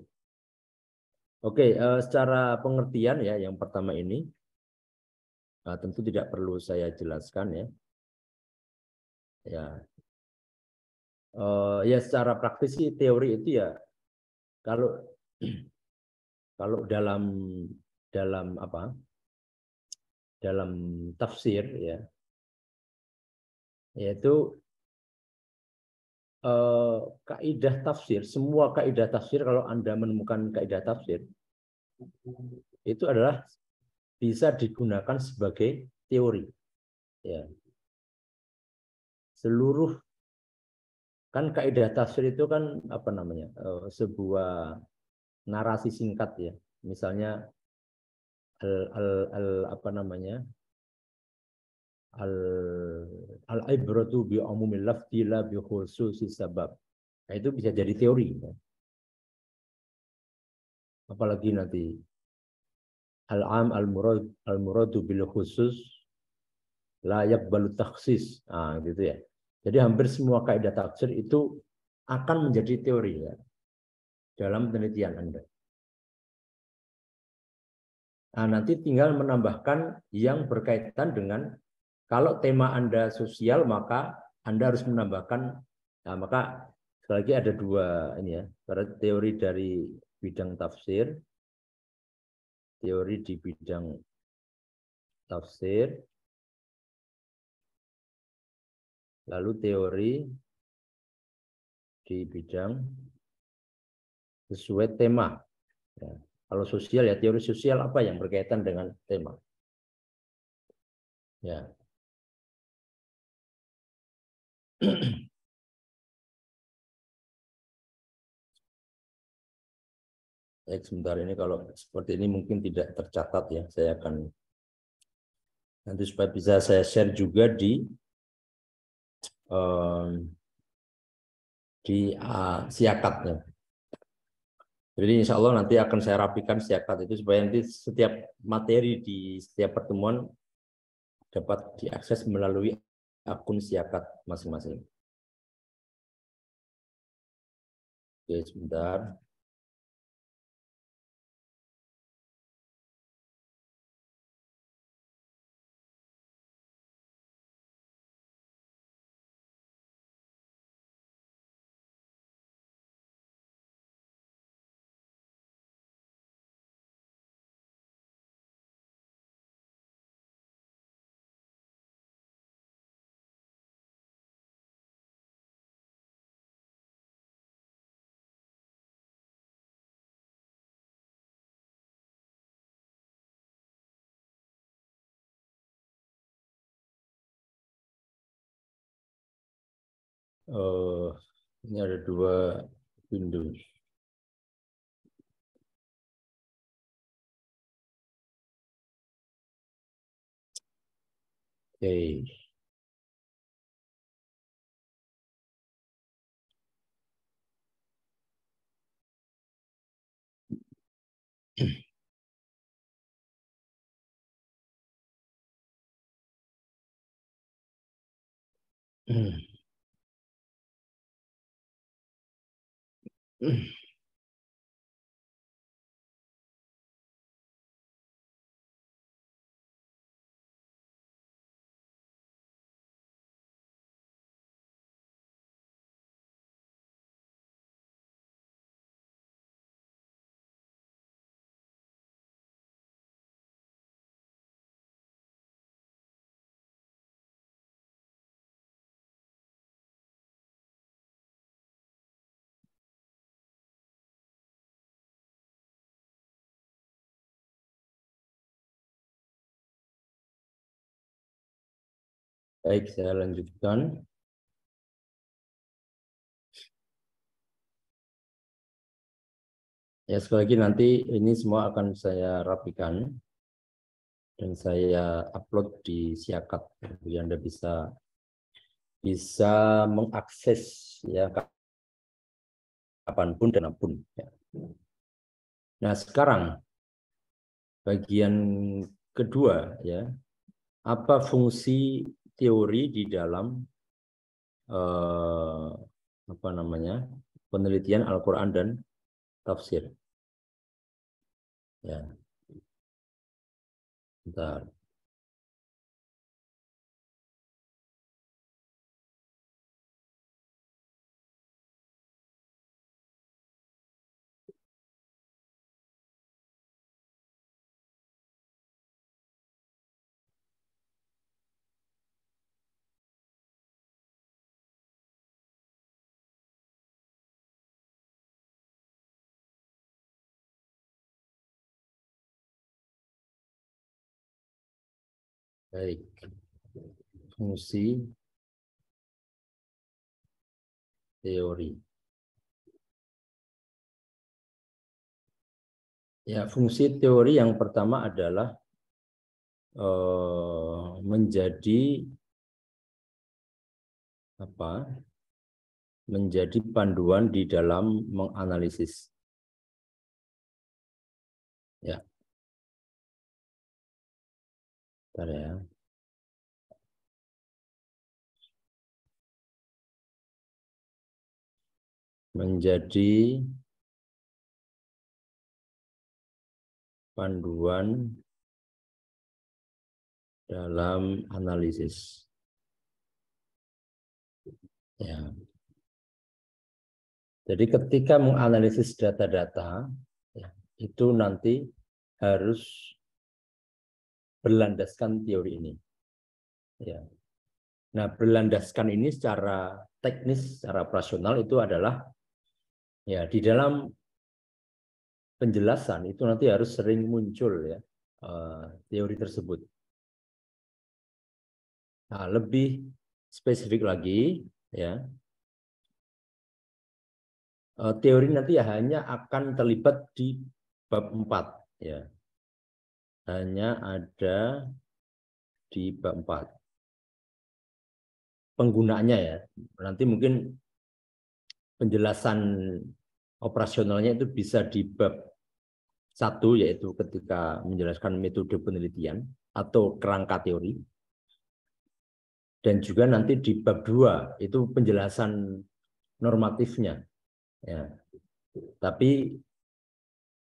Oke, secara pengertian ya yang pertama ini tentu tidak perlu saya jelaskan ya. Ya secara praktis sih teori itu ya kalau dalam apa dalam tafsir ya yaitu kaidah tafsir. Semua kaidah tafsir, kalau Anda menemukan kaidah tafsir, itu adalah bisa digunakan sebagai teori. Ya. Seluruh kan kaidah tafsir itu kan apa namanya, sebuah narasi singkat ya. Misalnya apa namanya, al ibratu bi umumil lafzi la bi khususi sabab. Nah, itu bisa jadi teori. Ya. Apalagi nanti al-am al-muradu bil khusus la yaqbalu takhsis. Nah, gitu ya. Jadi hampir semua kaidah tafsir itu akan menjadi teori ya, dalam penelitian Anda. Nah, nanti tinggal menambahkan yang berkaitan dengan, kalau tema Anda sosial, maka Anda harus menambahkan, nah, maka sekali lagi ada dua ini ya, teori dari bidang tafsir, teori di bidang tafsir, lalu teori di bidang sesuai tema. Ya. Kalau sosial ya teori sosial apa yang berkaitan dengan tema. Ya. Baik, sebentar ini kalau seperti ini mungkin tidak tercatat ya. Saya akan nanti supaya bisa saya share juga di siakatnya. Jadi insya Allah nanti akan saya rapikan siakat itu supaya nanti setiap materi di setiap pertemuan dapat diakses melalui akun siakat masing-masing. Oke, sebentar. Ini ada dua window. Oke. Baik, saya lanjutkan. Ya, sekali lagi nanti ini semua akan saya rapikan dan saya upload di siakat. Jadi Anda bisa mengakses ya kapanpun dan apapun. Ya. Nah, sekarang bagian kedua ya, apa fungsi teori di dalam apa namanya, penelitian Al-Quran dan tafsir. Ya, bentar. Baik. Fungsi teori. Ya, fungsi teori yang pertama adalah menjadi panduan di dalam menganalisis. Ya. Bentar ya. Menjadi panduan dalam analisis. Ya. Jadi ketika menganalisis data-data, ya, itu nanti harus berlandaskan teori ini. Ya. Nah, berlandaskan ini secara teknis, secara operasional itu adalah ya di dalam penjelasan itu nanti harus sering muncul ya teori tersebut. Nah, lebih spesifik lagi ya. Teori nanti hanya akan terlibat di bab 4 ya. Hanya ada di bab 4. Penggunaannya ya. Nanti mungkin penjelasan operasionalnya itu bisa di bab 1 yaitu ketika menjelaskan metode penelitian atau kerangka teori. Dan juga nanti di bab 2 itu penjelasan normatifnya. Ya. Tapi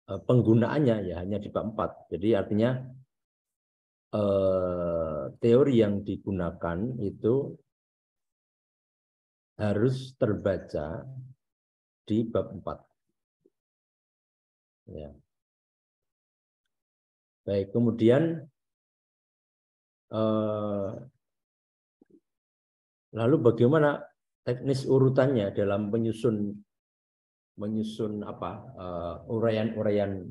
penggunaannya ya hanya di bab 4. Jadi artinya teori yang digunakan itu harus terbaca di bab 4. Ya. Baik, kemudian lalu bagaimana teknis urutannya dalam menyusun uraian-uraian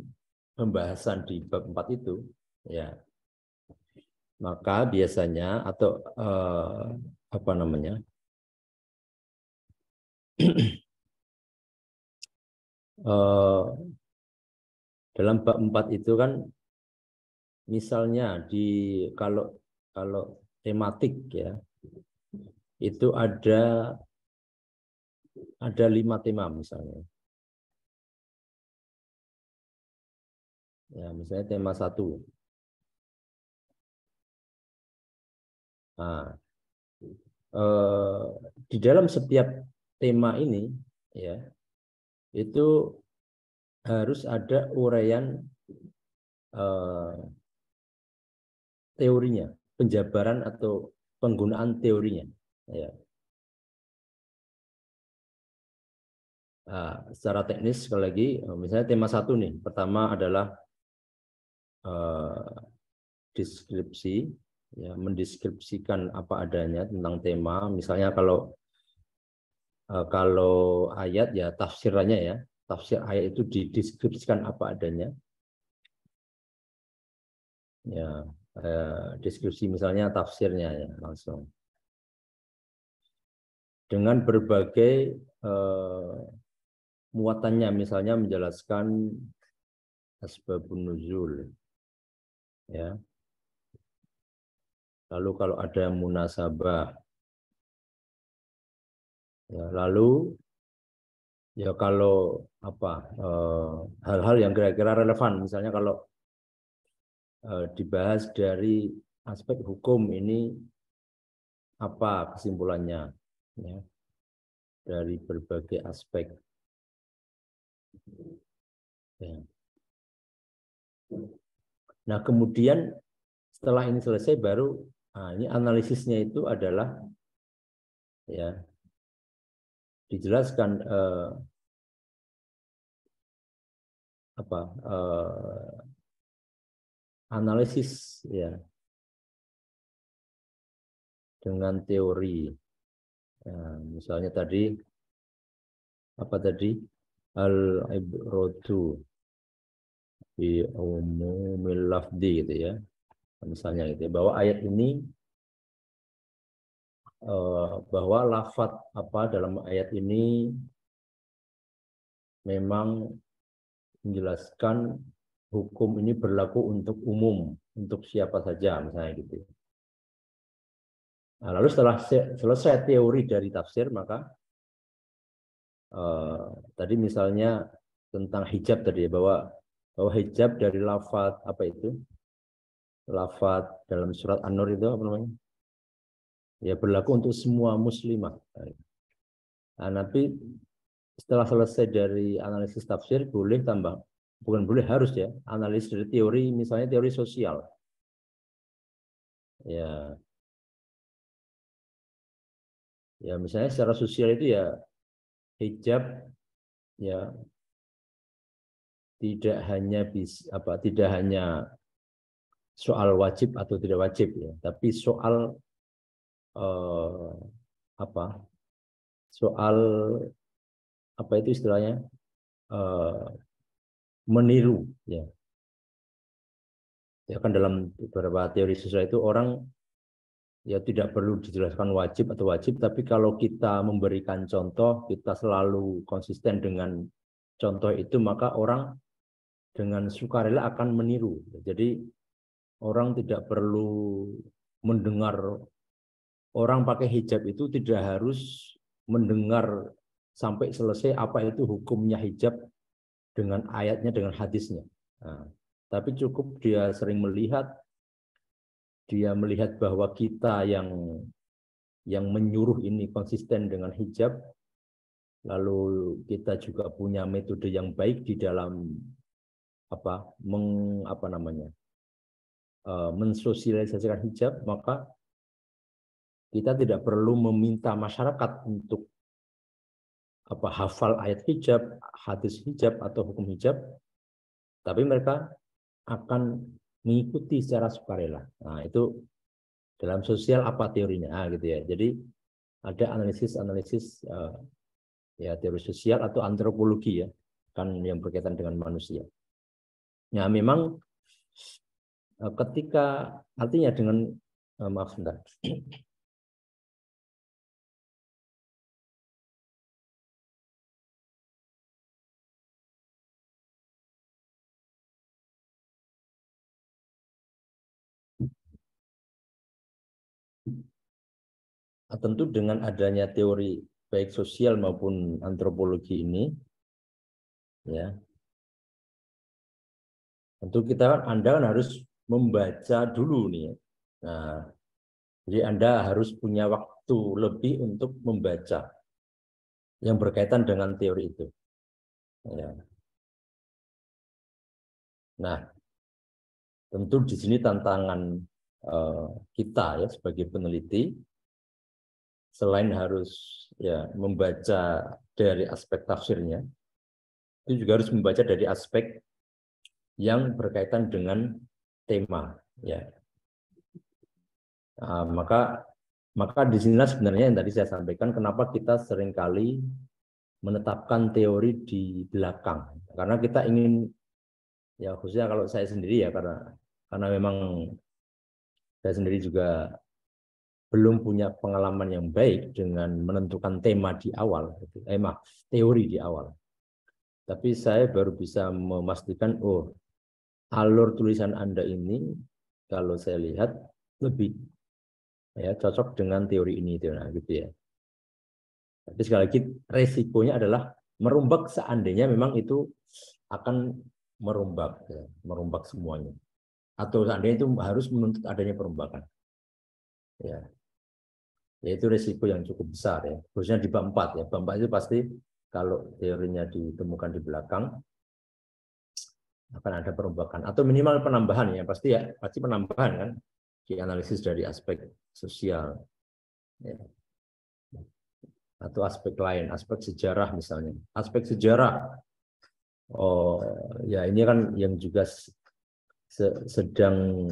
pembahasan di bab 4 itu ya. Maka biasanya atau dalam bab 4 itu kan misalnya kalau tematik ya itu ada 5 tema misalnya. Ya, misalnya tema 1. Nah, di dalam setiap tema ini ya itu harus ada uraian teorinya, penjabaran atau penggunaan teorinya. Ya. Nah, secara teknis sekali lagi, misalnya tema 1 nih, pertama adalah deskripsi, ya, mendeskripsikan apa adanya tentang tema. Misalnya kalau ayat ya tafsirannya ya, tafsir ayat itu dideskripsikan apa adanya. Ya, deskripsi misalnya tafsirnya ya langsung. Dengan berbagai muatannya, misalnya menjelaskan asbabun nuzul. Ya. Lalu kalau ada munasabah. Ya, lalu ya kalau hal-hal yang kira-kira relevan, misalnya kalau dibahas dari aspek hukum ini apa kesimpulannya ya, dari berbagai aspek ya. Nah kemudian setelah ini selesai baru ini analisisnya itu adalah ya dijelaskan analisis ya dengan teori. Ya, misalnya tadi al-ibratu bi umumil lafzi gitu ya. Misalnya gitu ya, bahwa ayat ini bahwa lafadz dalam ayat ini memang menjelaskan hukum ini berlaku untuk umum, untuk siapa saja misalnya gitu. Nah, lalu setelah selesai teori dari tafsir, maka tadi misalnya tentang hijab tadi ya, bahwa hijab dari lafadz lafadz dalam surat An-Nur itu apa namanya? Ya berlaku untuk semua muslimah. Nah, nanti setelah selesai dari analisis tafsir boleh tambah, bukan boleh, harus ya, analisis dari teori, misalnya teori sosial. Ya misalnya secara sosial itu ya hijab ya tidak hanya soal wajib atau tidak wajib ya, tapi soal soal apa itu istilahnya, meniru ya. Ya kan dalam beberapa teori sosial itu orang ya tidak perlu dijelaskan wajib atau wajib, tapi kalau kita memberikan contoh, kita selalu konsisten dengan contoh itu, maka orang dengan sukarela akan meniru. Jadi orang tidak perlu mendengar orang pakai hijab itu, tidak harus mendengar sampai selesai apa itu hukumnya hijab dengan ayatnya, dengan hadisnya. Nah, tapi cukup dia sering melihat bahwa kita yang menyuruh ini konsisten dengan hijab, lalu kita juga punya metode yang baik di dalam mensosialisasikan hijab, maka kita tidak perlu meminta masyarakat untuk hafal ayat hijab, hadis hijab atau hukum hijab, tapi mereka akan mengikuti secara sukarela. Nah, itu dalam sosial apa teorinya, gitu ya. Jadi ada analisis ya teori sosial atau antropologi ya, kan yang berkaitan dengan manusia. Nah, memang ketika artinya dengan maaf sebentar. Tentu dengan adanya teori baik sosial maupun antropologi ini, ya, tentu Anda kan harus membaca dulu nih. Nah, jadi Anda harus punya waktu lebih untuk membaca yang berkaitan dengan teori itu. Ya. Nah, tentu di sini tantangan kita ya sebagai peneliti, selain harus ya membaca dari aspek tafsirnya, itu juga harus membaca dari aspek yang berkaitan dengan tema, ya. Maka di sini sebenarnya yang tadi saya sampaikan, kenapa kita seringkali menetapkan teori di belakang, karena kita ingin, ya khususnya kalau saya sendiri ya, karena memang saya sendiri juga belum punya pengalaman yang baik dengan menentukan tema di awal, teori di awal. Tapi saya baru bisa memastikan, alur tulisan Anda ini kalau saya lihat lebih ya cocok dengan teori ini, gitu ya. Tapi sekali lagi resikonya adalah merombak seandainya memang itu akan merombak semuanya, atau seandainya itu harus menuntut adanya perombakan. Ya. Yaitu resiko yang cukup besar ya, khususnya di bab 4 ya. Bab 4 itu pasti kalau teorinya ditemukan di belakang akan ada perombakan atau minimal penambahan ya, pasti penambahan kan, dianalisis dari aspek sosial ya. Atau aspek lain, aspek sejarah misalnya. Aspek sejarah, ya ini kan yang juga sedang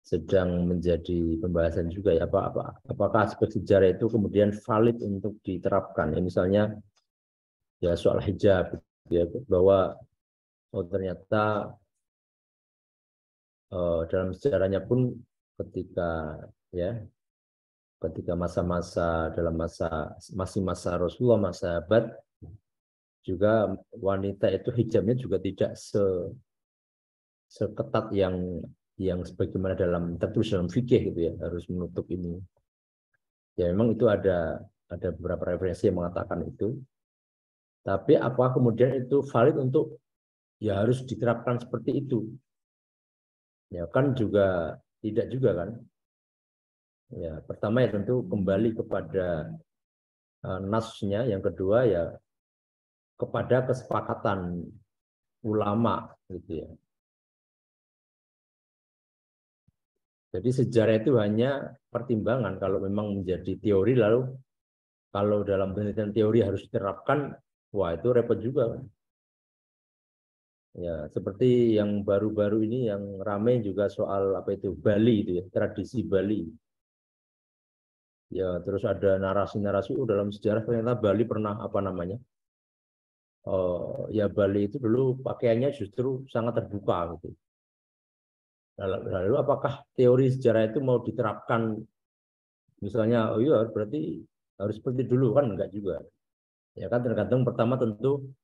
sedang menjadi pembahasan juga ya, apakah aspek sejarah itu kemudian valid untuk diterapkan ya, misalnya ya soal hijab ya, bahwa ternyata dalam sejarahnya pun ketika masa-masa dalam masih masa Rasulullah, masa sahabat, juga wanita itu hijabnya juga tidak seketat yang sebagaimana tertulis dalam fikih gitu ya, harus menutup ini. Ya memang itu ada beberapa referensi yang mengatakan itu. Tapi apa kemudian itu valid untuk ya harus diterapkan seperti itu? Ya kan juga tidak juga kan. Ya, pertama ya tentu kembali kepada nasnya, yang kedua ya kepada kesepakatan ulama gitu ya. Jadi sejarah itu hanya pertimbangan kalau memang menjadi teori, lalu kalau dalam penelitian teori harus diterapkan, wah itu repot juga. Ya, seperti yang baru-baru ini yang ramai juga soal apa itu Bali itu ya, tradisi Bali. Ya, terus ada narasi-narasi dalam sejarah ternyata Bali pernah apa namanya? Ya Bali itu dulu pakaiannya justru sangat terbuka gitu. Lalu apakah teori sejarah itu mau diterapkan misalnya iya berarti harus seperti dulu kan enggak juga. Ya kan tergantung pertama tentu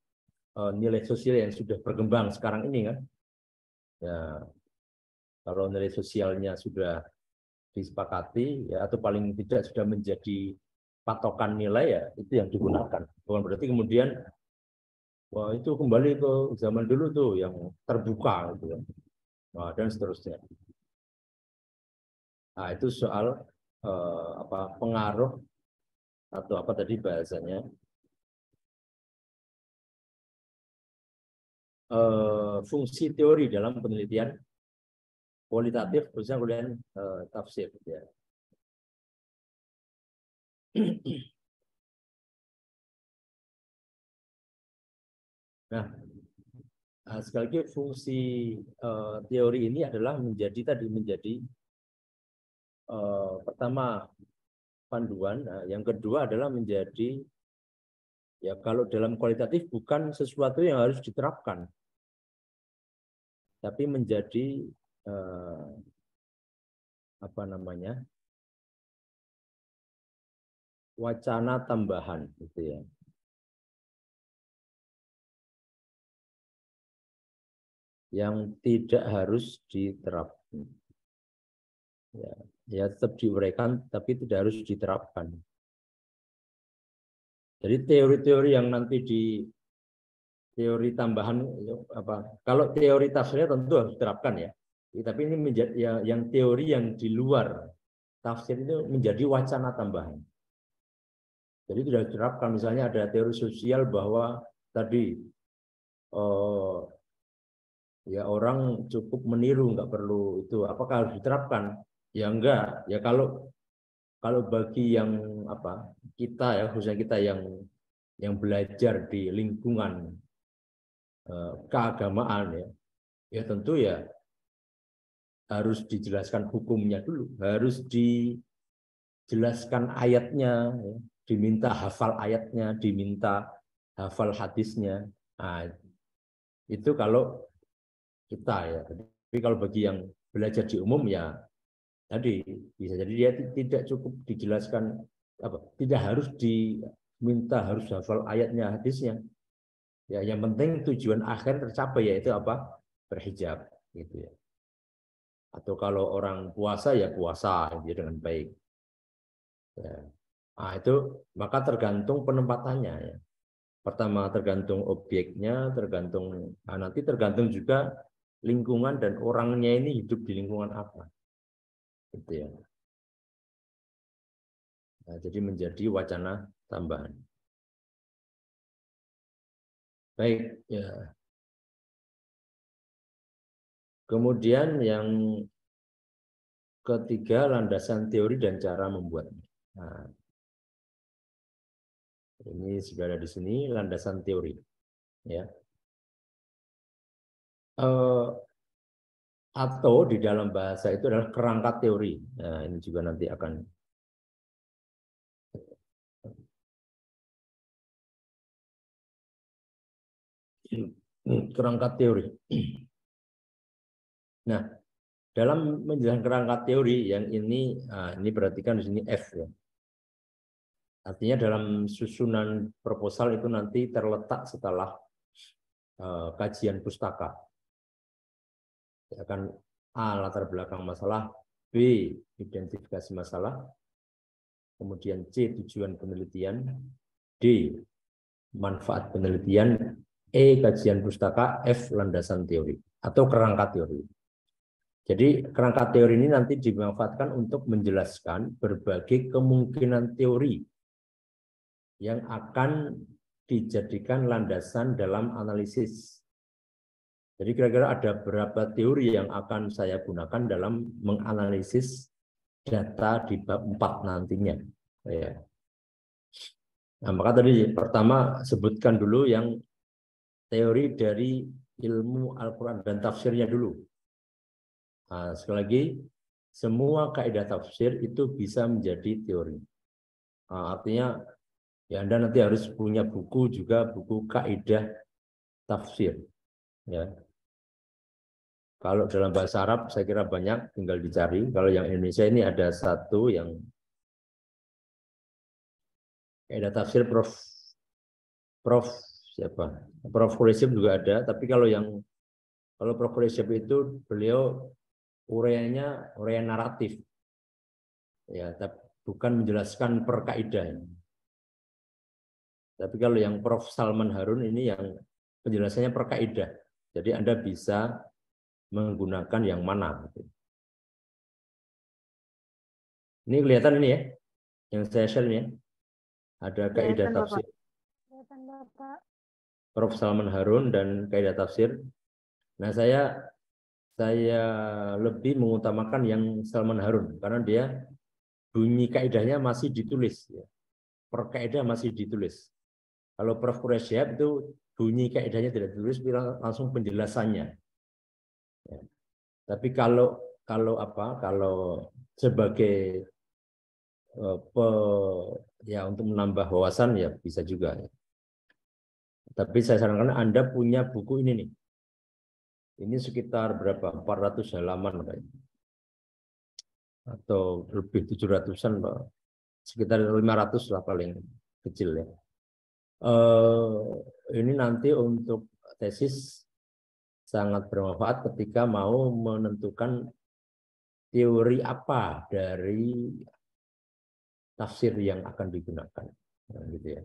nilai sosial yang sudah berkembang sekarang ini kan. Ya kalau nilai sosialnya sudah disepakati ya atau paling tidak sudah menjadi patokan nilai ya itu yang digunakan. Bukan berarti kemudian wah itu kembali ke zaman dulu tuh yang terbuka gitu kan. Nah, dan seterusnya. Nah, itu soal pengaruh atau apa tadi bahasanya fungsi teori dalam penelitian kualitatif khususnya kemudian tafsir ya. Nah, sekali lagi fungsi teori ini adalah menjadi pertama panduan, yang kedua adalah menjadi ya kalau dalam kualitatif bukan sesuatu yang harus diterapkan, tapi menjadi apa namanya wacana tambahan gitu ya. Yang tidak harus diterapkan. Ya tetap diuraikan tapi tidak harus diterapkan. Jadi teori-teori yang nanti di teori tambahan apa? Kalau teori tafsirnya tentu harus diterapkan ya. Tapi ini menjadi ya, yang teori yang di luar tafsir itu menjadi wacana tambahan. Jadi tidak diterapkan. Misalnya ada teori sosial bahwa tadi ya orang cukup meniru, nggak perlu itu. Apakah harus diterapkan? Ya enggak. Ya kalau bagi yang apa kita ya khususnya kita yang belajar di lingkungan keagamaan ya tentu ya harus dijelaskan hukumnya dulu, harus dijelaskan ayatnya, ya. Diminta hafal ayatnya, diminta hafal hadisnya. Nah, itu kalau kita ya. Tapi kalau bagi yang belajar di umum ya tadi bisa jadi dia tidak cukup dijelaskan apa, tidak harus diminta harus hafal ayatnya, hadisnya. Ya, yang penting tujuan akhir tercapai yaitu apa? Berhijab gitu ya. Atau kalau orang puasa ya puasa ya, dengan baik. Ya. Nah, itu maka tergantung penempatannya ya. Pertama tergantung objeknya, tergantung nanti tergantung juga lingkungan dan orangnya ini hidup di lingkungan apa. Gitu ya. Nah, jadi menjadi wacana tambahan. Baik, ya. Kemudian yang ketiga, landasan teori dan cara membuatnya. Nah, ini sudah ada di sini landasan teori, ya. Atau di dalam bahasa itu adalah kerangka teori. Nah, ini juga nanti akan kerangka teori. Nah, Dalam menjelaskan kerangka teori yang ini perhatikan di sini F ya. Artinya dalam susunan proposal itu nanti terletak setelah kajian pustaka. Akan A, latar belakang masalah, B, identifikasi masalah, kemudian C, tujuan penelitian, D, manfaat penelitian, E, kajian pustaka, F, landasan teori atau kerangka teori. Jadi kerangka teori ini nanti dimanfaatkan untuk menjelaskan berbagai kemungkinan teori yang akan dijadikan landasan dalam analisis. Jadi kira-kira ada berapa teori yang akan saya gunakan dalam menganalisis data di bab 4 nantinya. Ya. Nah, maka tadi pertama sebutkan dulu yang teori dari ilmu Al-Quran dan tafsirnya dulu. Nah, sekali lagi, semua kaidah tafsir itu bisa menjadi teori. Nah, artinya ya Anda nanti harus punya buku juga, buku kaidah tafsir. Ya. Kalau dalam bahasa Arab saya kira banyak, tinggal dicari. Kalau yang Indonesia ini ada satu yang kaidah tafsir Prof siapa? Prof Khuraisyib juga ada, tapi kalau Prof Khuraisyib itu beliau uraian naratif. Ya, tapi bukan menjelaskan per kaidah. Tapi kalau yang Prof Salman Harun ini yang penjelasannya per kaidah. Jadi Anda bisa menggunakan yang mana. Ini kelihatan ini ya, yang saya share ini ya. Ada kaidah tafsir Prof Salman Harun dan kaidah tafsir. Nah, saya lebih mengutamakan yang Salman Harun karena dia bunyi kaidahnya masih ditulis ya. Per kaidah masih ditulis. Kalau Prof Khuraisyib itu bunyi kaidahnya tidak ditulis, langsung penjelasannya. Ya. Tapi kalau sebagai ya untuk menambah wawasan ya bisa juga. Ya. Tapi saya sarankan Anda punya buku ini nih. Ini sekitar berapa? 400 halaman kayaknya. Atau lebih 700-an, Pak. Sekitar 500 lah paling kecil ya. Ini nanti untuk tesis sangat bermanfaat ketika mau menentukan teori apa dari tafsir yang akan digunakan. Nah, gitu ya.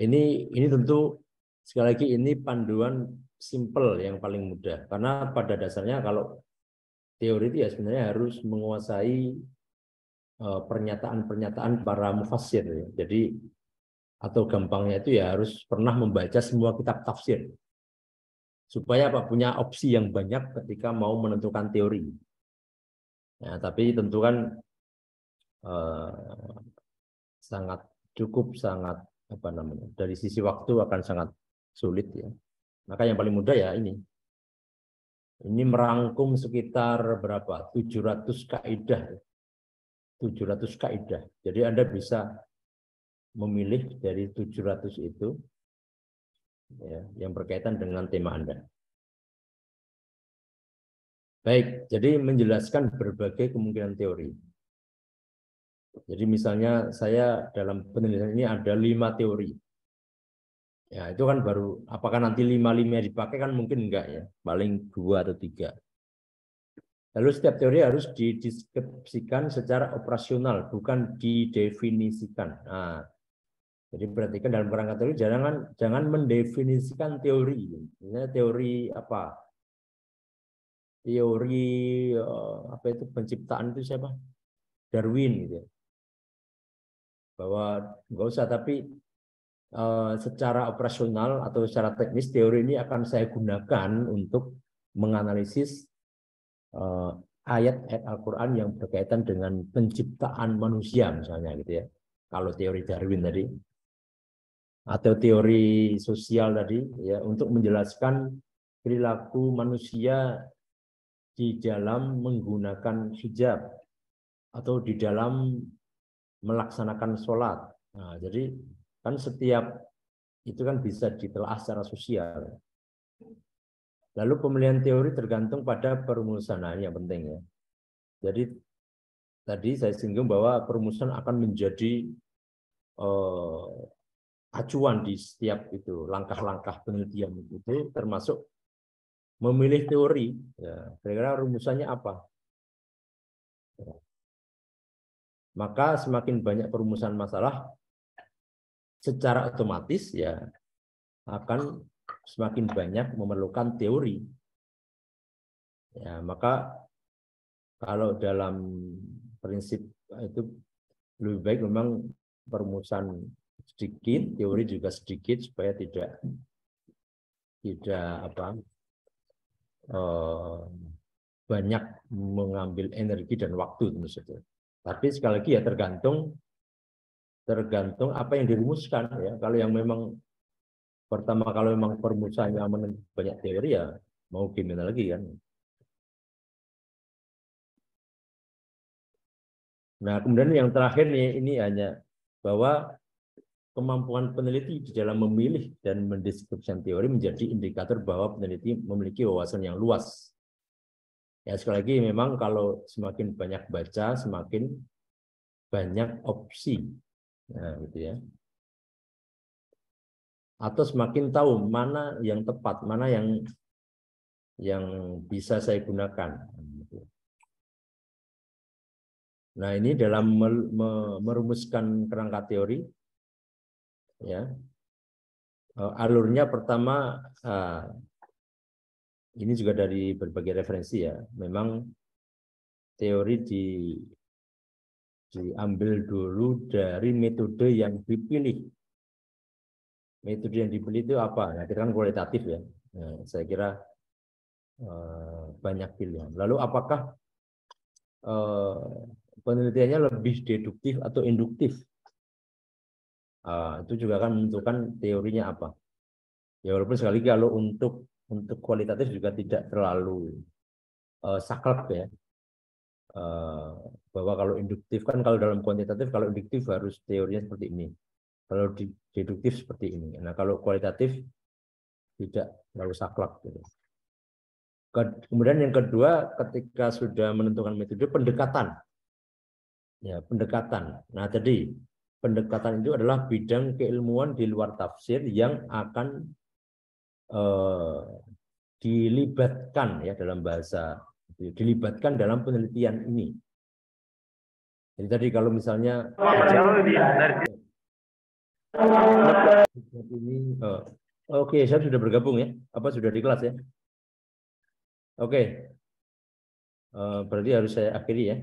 Ini tentu sekali lagi ini panduan simple yang paling mudah karena pada dasarnya kalau teori itu ya sebenarnya harus menguasai pernyataan-pernyataan para mufassir ya. Jadi atau gampangnya itu ya harus pernah membaca semua kitab tafsir supaya punya opsi yang banyak ketika mau menentukan teori. Ya, tapi tentu kan sangat dari sisi waktu akan sangat sulit ya. Maka yang paling mudah ya ini. Ini merangkum sekitar berapa? 700 kaidah. 700 kaidah. Jadi Anda bisa memilih dari 700 itu ya, yang berkaitan dengan tema Anda. Baik, jadi menjelaskan berbagai kemungkinan teori. Jadi misalnya saya dalam penelitian ini ada 5 teori. Ya, itu kan baru, apakah nanti 5-5 dipakai kan mungkin enggak ya, paling 2 atau 3. Lalu setiap teori harus dideskripsikan secara operasional, bukan didefinisikan. Nah, jadi perhatikan dalam kerangka teori jangan mendefinisikan teori. Misalnya teori apa? Teori apa itu penciptaan itu siapa? Darwin gitu ya. Bahwa enggak usah, tapi secara operasional atau secara teknis teori ini akan saya gunakan untuk menganalisis ayat-ayat Al-Quran yang berkaitan dengan penciptaan manusia misalnya gitu ya. Kalau teori Darwin tadi atau teori sosial tadi ya untuk menjelaskan perilaku manusia di dalam menggunakan hijab atau di dalam melaksanakan sholat. Nah, jadi kan setiap itu kan bisa ditelaah secara sosial. Lalu pemilihan teori tergantung pada perumusan. Nah, ini yang penting ya. Jadi tadi saya singgung bahwa perumusan akan menjadi acuan di setiap itu langkah-langkah penelitian itu, termasuk memilih teori. Ya, kira-kira rumusannya apa? Ya. Maka semakin banyak perumusan masalah, secara otomatis ya akan semakin banyak memerlukan teori. Ya, maka kalau dalam prinsip itu lebih baik memang perumusan sedikit, teori juga sedikit supaya tidak banyak mengambil energi dan waktu tentu saja. Tapi sekali lagi ya tergantung apa yang dirumuskan ya. Kalau yang memang pertama kalau memang perumusannya banyak teori ya mau gimana lagi kan. Nah, kemudian yang terakhir nih, ini hanya bahwa kemampuan peneliti di dalam memilih dan mendeskripsikan teori menjadi indikator bahwa peneliti memiliki wawasan yang luas. Ya, sekali lagi memang kalau semakin banyak baca, semakin banyak opsi. Nah, gitu ya. Atau semakin tahu mana yang tepat, mana yang bisa saya gunakan. Nah, ini dalam merumuskan kerangka teori, ya, alurnya pertama, ini juga dari berbagai referensi ya. Memang teori diambil dulu dari metode yang dipilih. Metode yang dipilih itu apa? Nah, kita kan kualitatif ya. Nah, saya kira banyak pilihan. Lalu apakah penelitiannya lebih deduktif atau induktif? Itu juga akan menentukan teorinya apa. Ya walaupun sekali kalau untuk kualitatif juga tidak terlalu saklek ya. Bahwa kalau induktif kan, kalau dalam kuantitatif, kalau induktif harus teorinya seperti ini. Kalau deduktif seperti ini. Nah, kalau kualitatif tidak terlalu saklek. Gitu. Kemudian yang kedua, ketika sudah menentukan metode, pendekatan. Ya, pendekatan. Nah, tadi pendekatan itu adalah bidang keilmuan di luar tafsir yang akan dilibatkan ya dalam bahasa, dilibatkan dalam penelitian ini. Jadi tadi kalau misalnya ini, oke, saya sudah bergabung ya, apa sudah di kelas ya? Oke, berarti harus saya akhiri ya.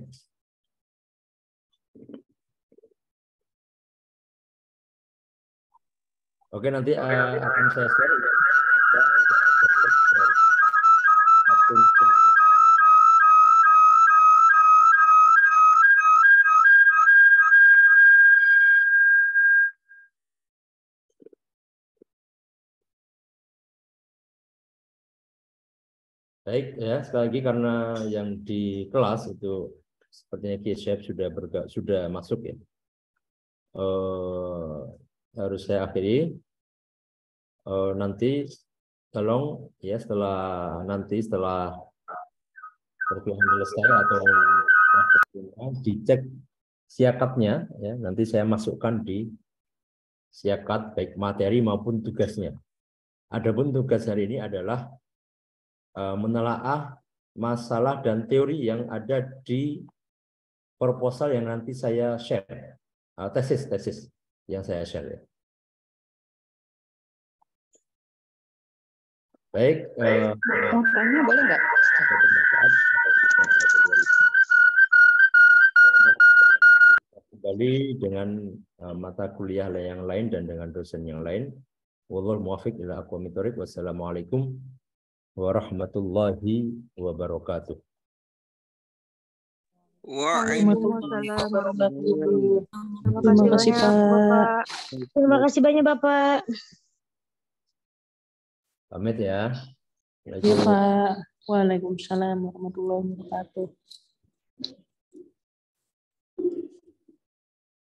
Oke, nanti akan saya share. Baik ya, sekali lagi karena yang di kelas itu sepertinya K-Shape sudah masuk ya. Harus saya akhiri. Nanti tolong ya setelah perkuliahan selesai atau dicek siakatnya ya, nanti saya masukkan di siakat baik materi maupun tugasnya. Adapun tugas hari ini adalah menelaah masalah dan teori yang ada di proposal yang nanti saya share, tesis yang saya share ya. Baik, mau tanya boleh nggak? Kembali dengan mata kuliah yang lain dan dengan dosen yang lain. Wallahul muwaffiq ila aqwamit thoriq. Wassalamualaikum warahmatullahi wabarakatuh. Waalaikumsalam. Terima kasih Pak. Terima kasih banyak Bapak. Pamit ya. Iya Pak. Waalaikumsalam warahmatullahi wabarakatuh.